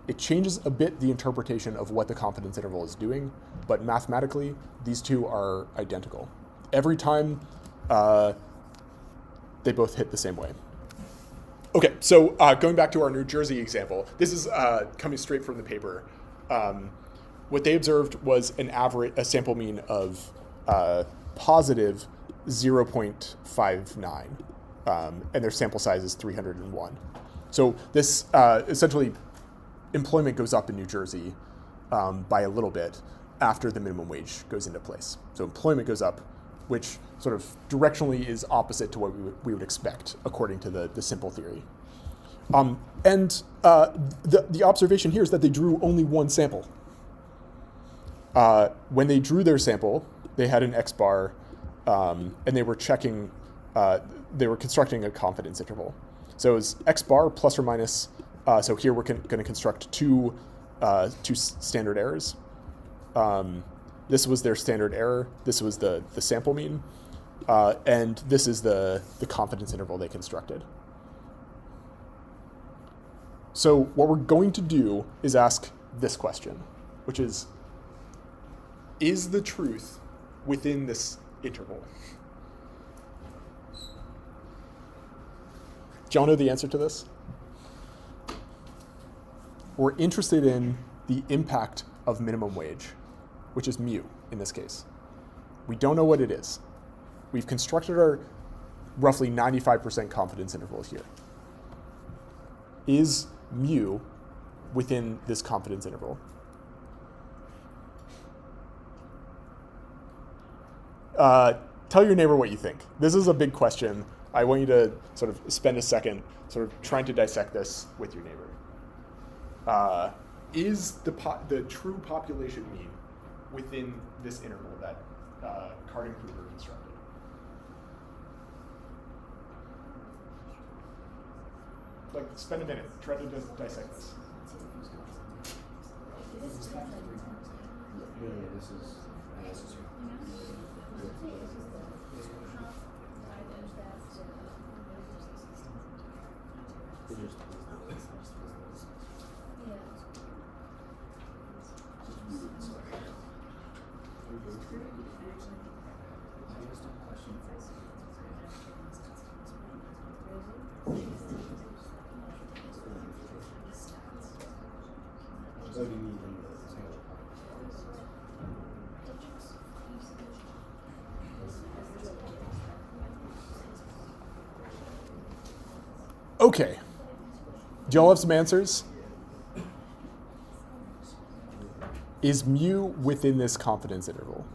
It changes a bit the interpretation of what the confidence interval is doing, but mathematically, these two are identical. Every time, they both hit the same way. Okay, so going back to our New Jersey example, this is coming straight from the paper. What they observed was a sample mean of positive 0.59, and their sample size is 301. So this essentially, employment goes up in New Jersey by a little bit after the minimum wage goes into place. So employment goes up, which sort of directionally is opposite to what we would expect according to the simple theory. And the observation here is that they drew only one sample. When they drew their sample, they had an X bar, and they were checking, they were constructing a confidence interval. So it was X bar plus or minus, so here we're going to construct two standard errors. This was their standard error, this was the sample mean, and this is the confidence interval they constructed. So what we're going to do is ask this question, which is the truth within this interval? Do y'all know the answer to this? We're interested in the impact of minimum wage, which is mu in this case. We don't know what it is. We've constructed our roughly 95% confidence interval here. Is mu within this confidence interval? Tell your neighbor what you think. This is a big question. I want you to sort of spend a second sort of trying to dissect this with your neighbor. Is the true population mean within this interval that Card-Kruger constructed? Like, spend a minute, try to dissect this. Okay, Do y'all have some answers? Is mu within this confidence interval?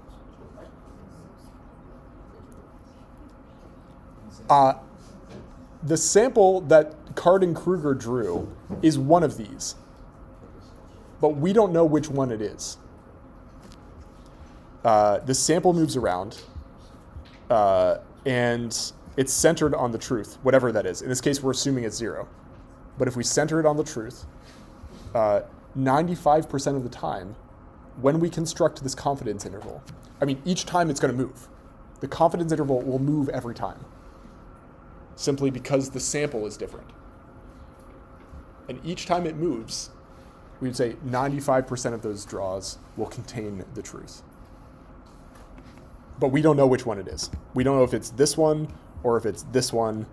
The sample that Card and Kruger drew is one of these, but we don't know which one it is. The sample moves around, and it's centered on the truth, whatever that is. In this case, we're assuming it's 0. But if we center it on the truth, 95% of the time, when we construct this confidence interval, I mean, each time it's going to move. The confidence interval will move every time, simply because the sample is different. And each time it moves, we would say 95% of those draws will contain the truth. But we don't know which one it is. We don't know if it's this one or if it's this one.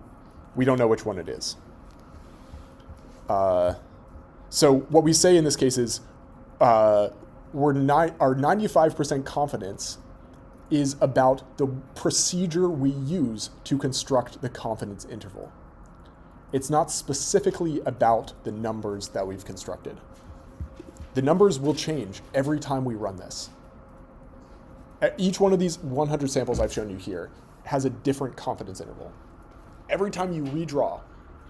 We don't know which one it is. So what we say in this case is our 95% confidence is about the procedure we use to construct the confidence interval. It's not specifically about the numbers that we've constructed. The numbers will change every time we run this. Each one of these 100 samples I've shown you here has a different confidence interval. Every time you redraw,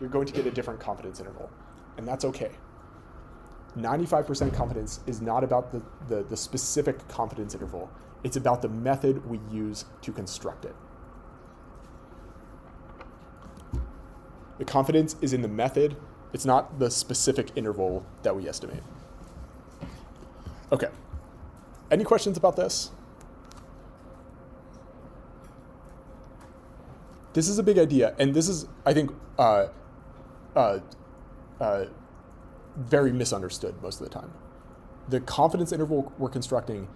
you're going to get a different confidence interval, and that's okay. 95% confidence is not about the specific confidence interval. It's about the method we use to construct it. The confidence is in the method. It's not the specific interval that we estimate. Okay. Any questions about this? This is a big idea, and this is, I think, very misunderstood most of the time. The confidence interval we're constructing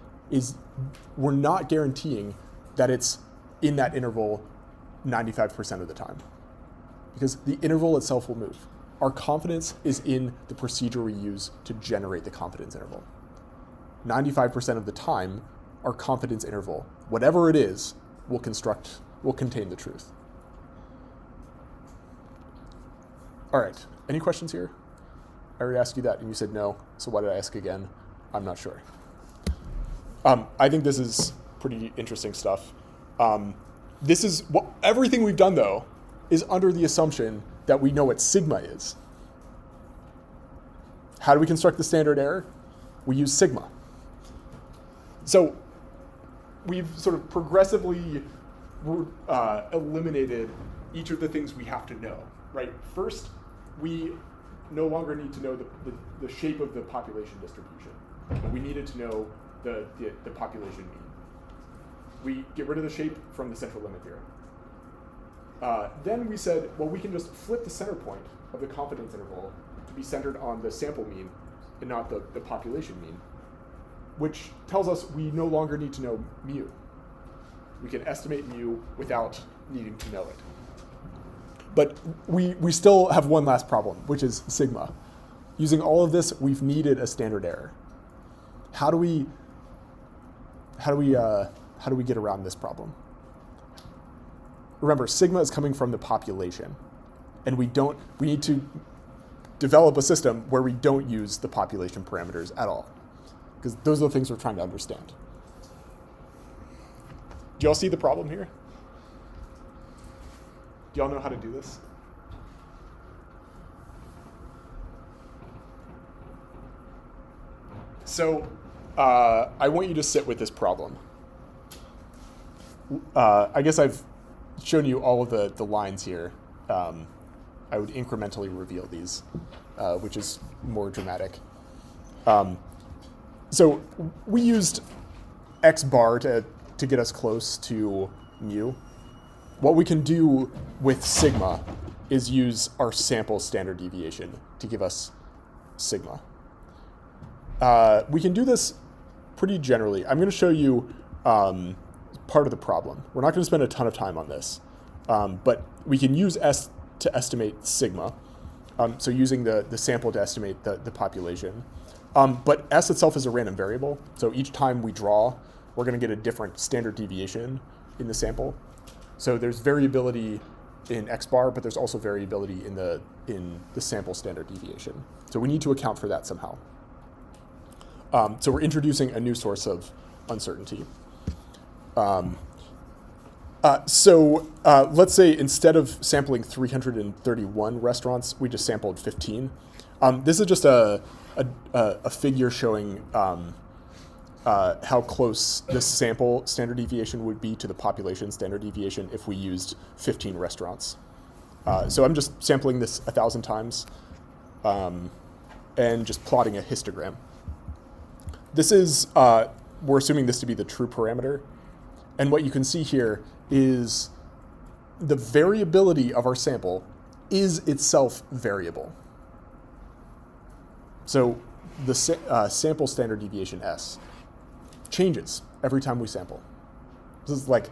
we're not guaranteeing that it's in that interval 95% of the time, because the interval itself will move. Our confidence is in the procedure we use to generate the confidence interval. 95% of the time, our confidence interval, whatever it is, will contain the truth. All right, any questions here? I already asked you that and you said no, so why did I ask again? I'm not sure. I think this is pretty interesting stuff. Everything we've done though is under the assumption that we know what sigma is. How do we construct the standard error? We use sigma. So we've sort of progressively eliminated each of the things we have to know, right? First, we no longer need to know the shape of the population distribution. We needed to know the population mean. We get rid of the shape from the central limit theorem. Then we said, well, we can just flip the center point of the confidence interval to be centered on the sample mean and not the population mean, which tells us we no longer need to know mu. We can estimate mu without needing to know it. But we still have one last problem, which is sigma. Using all of this, we've needed a standard error. How do we get around this problem? Remember, sigma is coming from the population, and we need to develop a system where we don't use the population parameters at all, because those are the things we're trying to understand. Do y'all see the problem here? Do y'all know how to do this? So I want you to sit with this problem. I guess I've shown you all of the lines here. I would incrementally reveal these, which is more dramatic. So we used x bar to get us close to mu. What we can do with sigma is use our sample standard deviation to give us sigma. We can do this pretty generally. I'm going to show you part of the problem. We're not going to spend a ton of time on this, but we can use S to estimate sigma, so using the sample to estimate the population. But S itself is a random variable, so each time we draw, we're going to get a different standard deviation in the sample. So there's variability in X bar, but there's also variability in the sample standard deviation. So we need to account for that somehow. So we're introducing a new source of uncertainty. Let's say instead of sampling 331 restaurants, we just sampled 15. This is just a figure showing how close this sample standard deviation would be to the population standard deviation if we used 15 restaurants. So I'm just sampling this 1,000 times and just plotting a histogram. This is, we're assuming this to be the true parameter. And what you can see here is the variability of our sample is itself variable. So the sample standard deviation S changes every time we sample. This is like,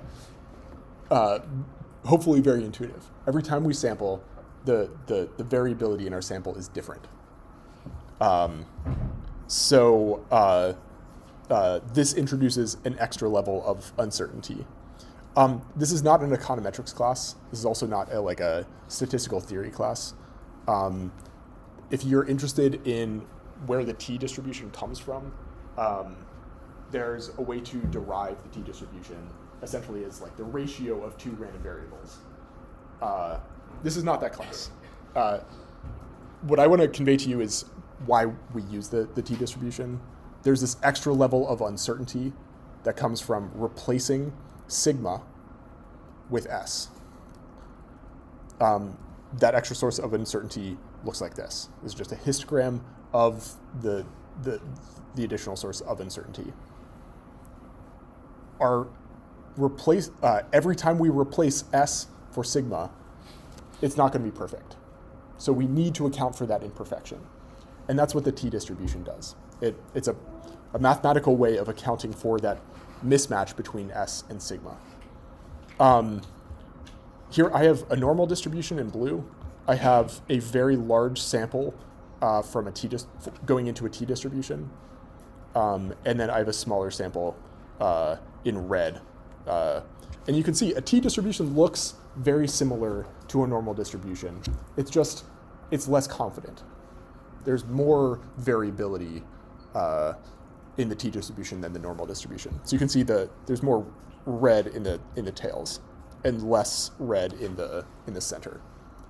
hopefully very intuitive. Every time we sample, the variability in our sample is different. This introduces an extra level of uncertainty. This is not an econometrics class. This is also not a statistical theory class. If you're interested in where the t distribution comes from, there's a way to derive the t distribution essentially as like the ratio of two random variables. This is not that class. What I want to convey to you is why we use the t distribution. There's this extra level of uncertainty that comes from replacing sigma with S. That extra source of uncertainty looks like this. It's just a histogram of the additional source of uncertainty. Every time we replace S for sigma, it's not going to be perfect. So we need to account for that imperfection. And that's what the t distribution does. It's a mathematical way of accounting for that mismatch between S and sigma. Here I have a normal distribution in blue. I have a very large sample from going into a t distribution. And then I have a smaller sample in red. And you can see a t distribution looks very similar to a normal distribution. It's less confident. There's more variability in the t distribution than the normal distribution. So you can see there's more red in the tails and less red in the center.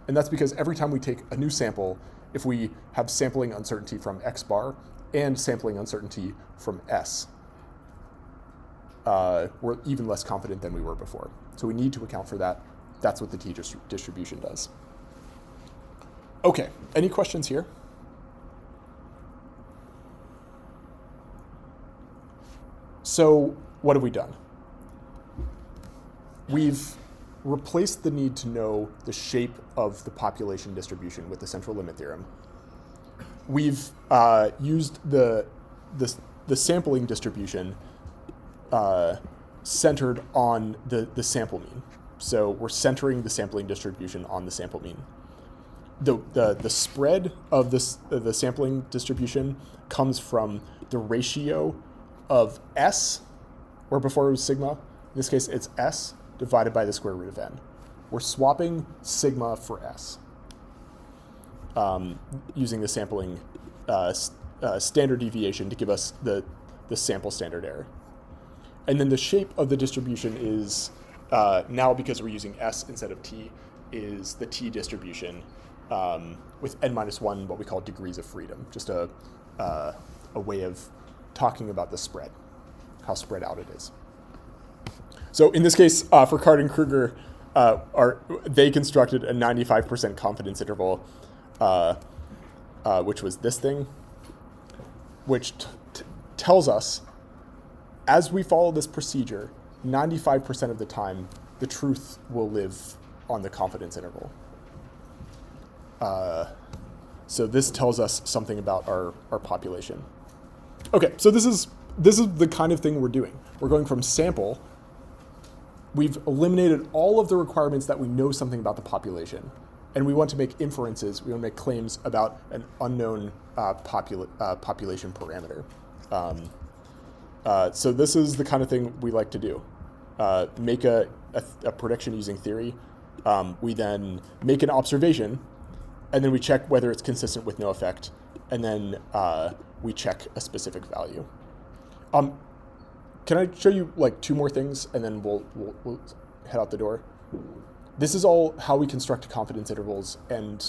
And that's because every time we take a new sample, if we have sampling uncertainty from X bar and sampling uncertainty from S, we're even less confident than we were before. So we need to account for that. That's what the t distribution does. Okay, any questions here? So what have we done? We've replaced the need to know the shape of the population distribution with the central limit theorem. We've used the sampling distribution centered on the sample mean. So we're centering the sampling distribution on the sample mean. The spread of the sampling distribution comes from the ratio of S, where before it was sigma. In this case, it's S divided by the square root of n. We're swapping sigma for S using the sampling standard deviation to give us the sample standard error. And then the shape of the distribution is, now because we're using S instead of T, is the T distribution with n minus 1, what we call degrees of freedom, just a way of talking about the spread, how spread out it is. So in this case, for Card and Kruger, they constructed a 95% confidence interval, which was this thing, which tells us, as we follow this procedure, 95% of the time, the truth will live on the confidence interval. So this tells us something about our population. Okay, so this is the kind of thing we're doing. We're going from sample. We've eliminated all of the requirements that we know something about the population, and we want to make inferences. We want to make claims about an unknown population parameter. So this is the kind of thing we like to do. Make a prediction using theory, We then make an observation, and then we check whether it's consistent with no effect, and then we check a specific value. Can I show you like 2 more things, and then we'll head out the door? This is all how we construct confidence intervals and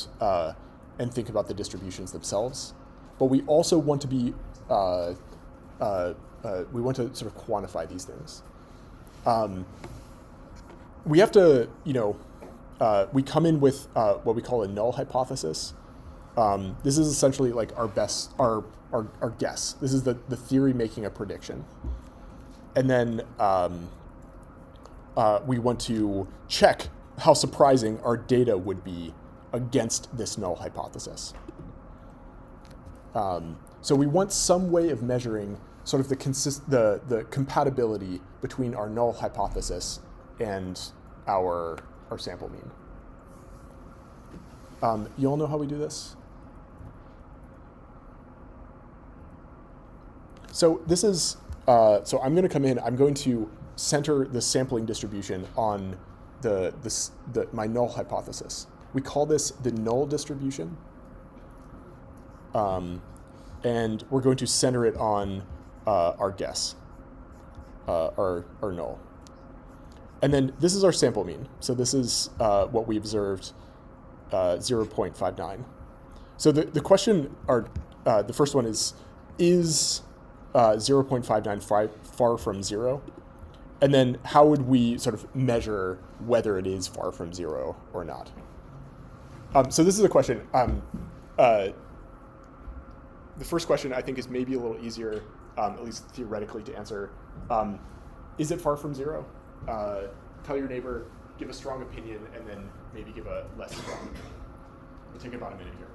think about the distributions themselves. But we also want to be we want to sort of quantify these things. We have to, we come in with what we call a null hypothesis. This is essentially like our guess. This is the theory making a prediction. And then we want to check how surprising our data would be against this null hypothesis. So we want some way of measuring sort of the compatibility between our null hypothesis and our sample mean. You all know how we do this? So this is, so I'm going to come in, I'm going to center the sampling distribution on my null hypothesis. We call this the null distribution. And we're going to center it on our guess, our null. And then this is our sample mean. So this is what we observed, 0.59. So the question, the first one is 0.59 far from 0? And then how would we sort of measure whether it is far from 0 or not? So this is a question. The first question I think is maybe a little easier, at least theoretically, to answer. Is it far from 0? Tell your neighbor, give a strong opinion, and then maybe give a less strong opinion. It'll take about a minute here.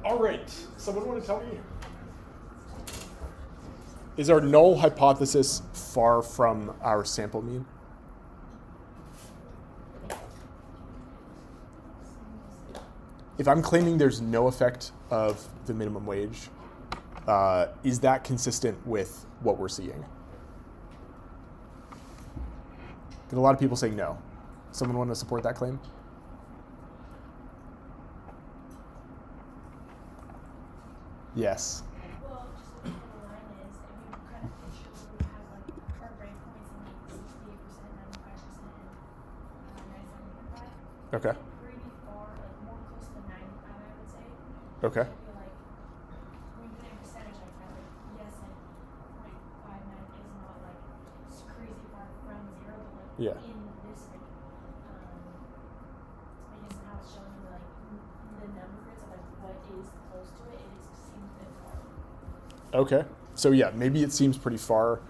All right, someone want to tell me? Is our null hypothesis far from our sample mean? If I'm claiming there's no effect of the minimum wage, is that consistent with what we're seeing? Get a lot of people saying no. Someone want to support that claim? Yes. Well, just looking at the line is, if you kind of picture where we have like our breakpoints in like 68%, 95%, 97%. Okay. Pretty far, like more close to 95, I would say. Okay. Should be like, when you put in percentage like that, like yes, like 0.59 is not like crazy far from 0, but like Yeah. in this like, I guess how it's showing the like the numbers of like what is close to it, it seems a bit far. Okay. So yeah, maybe it seems pretty far,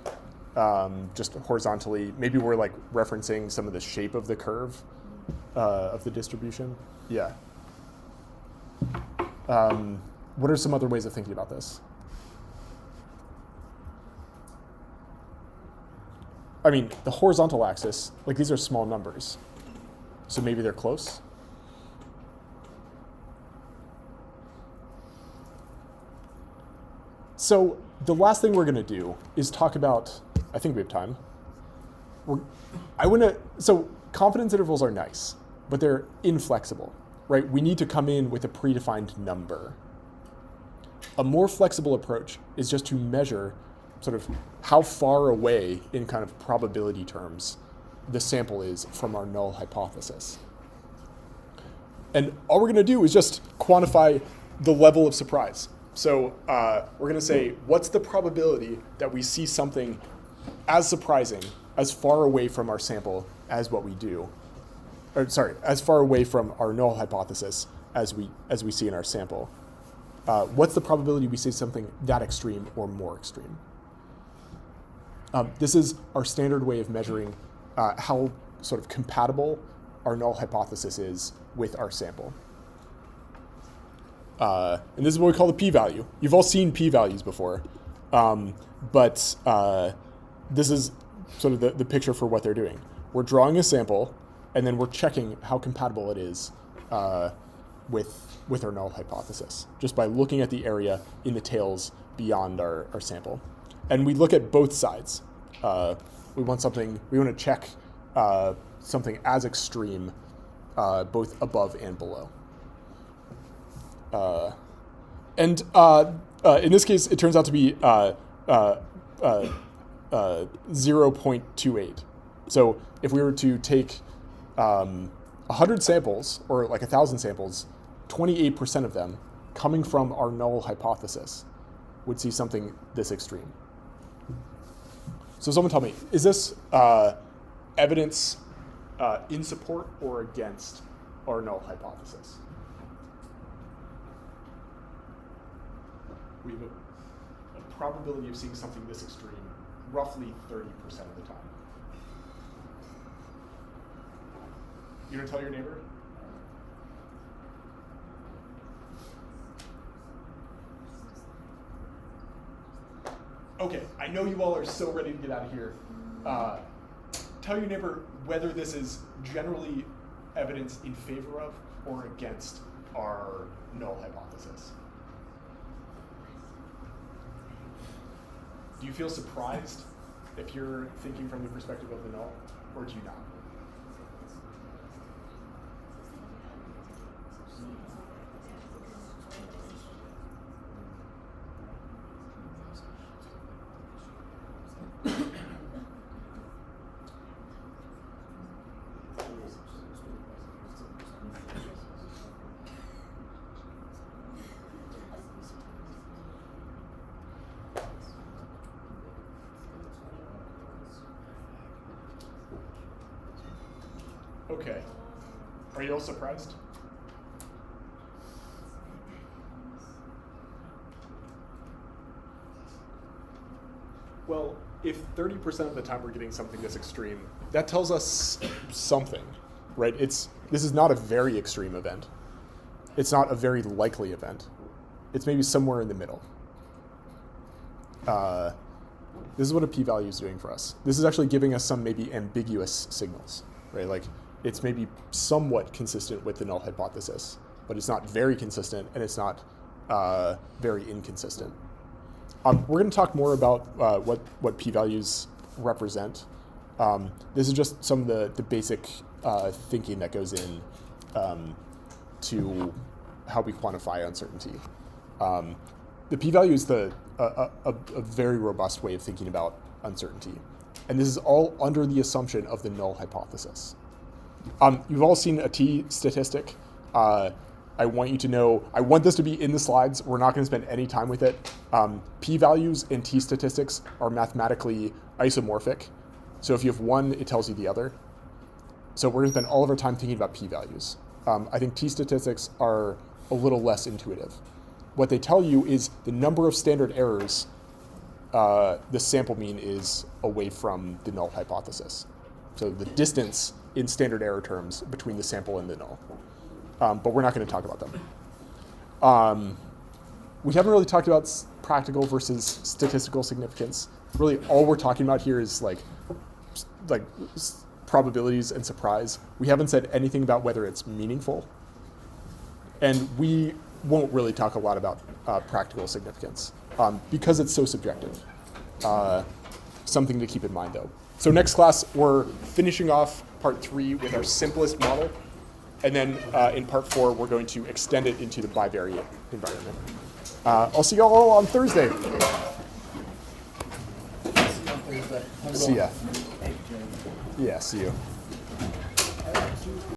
just horizontally. Maybe we're like referencing some of the shape of the curve of the distribution. Yeah. What are some other ways of thinking about this? I mean, the horizontal axis, like these are small numbers. So maybe they're close. So the last thing we're going to do is talk about, I think we have time. So confidence intervals are nice, but they're inflexible, right? We need to come in with a predefined number. A more flexible approach is just to measure sort of how far away in kind of probability terms the sample is from our null hypothesis. And all we're going to do is just quantify the level of surprise. So we're going to say, what's the probability that we see something as surprising, as far away from our sample as what we do, or sorry, as far away from our null hypothesis as we see in our sample. What's the probability we see something that extreme or more extreme? This is our standard way of measuring how sort of compatible our null hypothesis is with our sample. And this is what we call the p-value. You've all seen p-values before, but this is sort of the picture for what they're doing. We're drawing a sample, and then we're checking how compatible it is with our null hypothesis, just by looking at the area in the tails beyond our sample. And we look at both sides. We want to check something as extreme, both above and below. In this case, it turns out to be 0.28. So if we were to take 100 samples, or like 1,000 samples, 28% of them coming from our null hypothesis would see something this extreme. So someone tell me, is this evidence in support or against our null hypothesis? We have a probability of seeing something this extreme roughly 30% of the time. You gonna tell your neighbor? Okay, I know you all are so ready to get out of here. Tell your neighbor whether this is generally evidence in favor of or against our null hypothesis. Do you feel surprised if you're thinking from the perspective of the null, or do you not? Okay. Are you all surprised? Well, if 30% of the time we're getting something this extreme, that tells us something, right? This is not a very extreme event. It's not a very likely event. It's maybe somewhere in the middle. This is what a p-value is doing for us. This is actually giving us some maybe ambiguous signals, right? Like, it's maybe somewhat consistent with the null hypothesis, but it's not very consistent, and it's not very inconsistent. We're going to talk more about what p-values represent. This is just some of the basic thinking that goes in to how we quantify uncertainty. The p-value is a very robust way of thinking about uncertainty, and this is all under the assumption of the null hypothesis. You've all seen a t-statistic. I want you to know, I want this to be in the slides. We're not going to spend any time with it. P-values and t-statistics are mathematically isomorphic. So if you have one, it tells you the other. So we're going to spend all of our time thinking about p-values. I think t-statistics are a little less intuitive. What they tell you is the number of standard errors the sample mean is away from the null hypothesis. So the distance in standard error terms between the sample and the null. But we're not going to talk about them. We haven't really talked about practical versus statistical significance. Really, all we're talking about here is like probabilities and surprise. We haven't said anything about whether it's meaningful. And we won't really talk a lot about practical significance because it's so subjective. Something to keep in mind, though. So next class, we're finishing off part 3 with our simplest model. And then in part 4, we're going to extend it into the bivariate environment. I'll see you all on Thursday. See ya. Yeah, see you.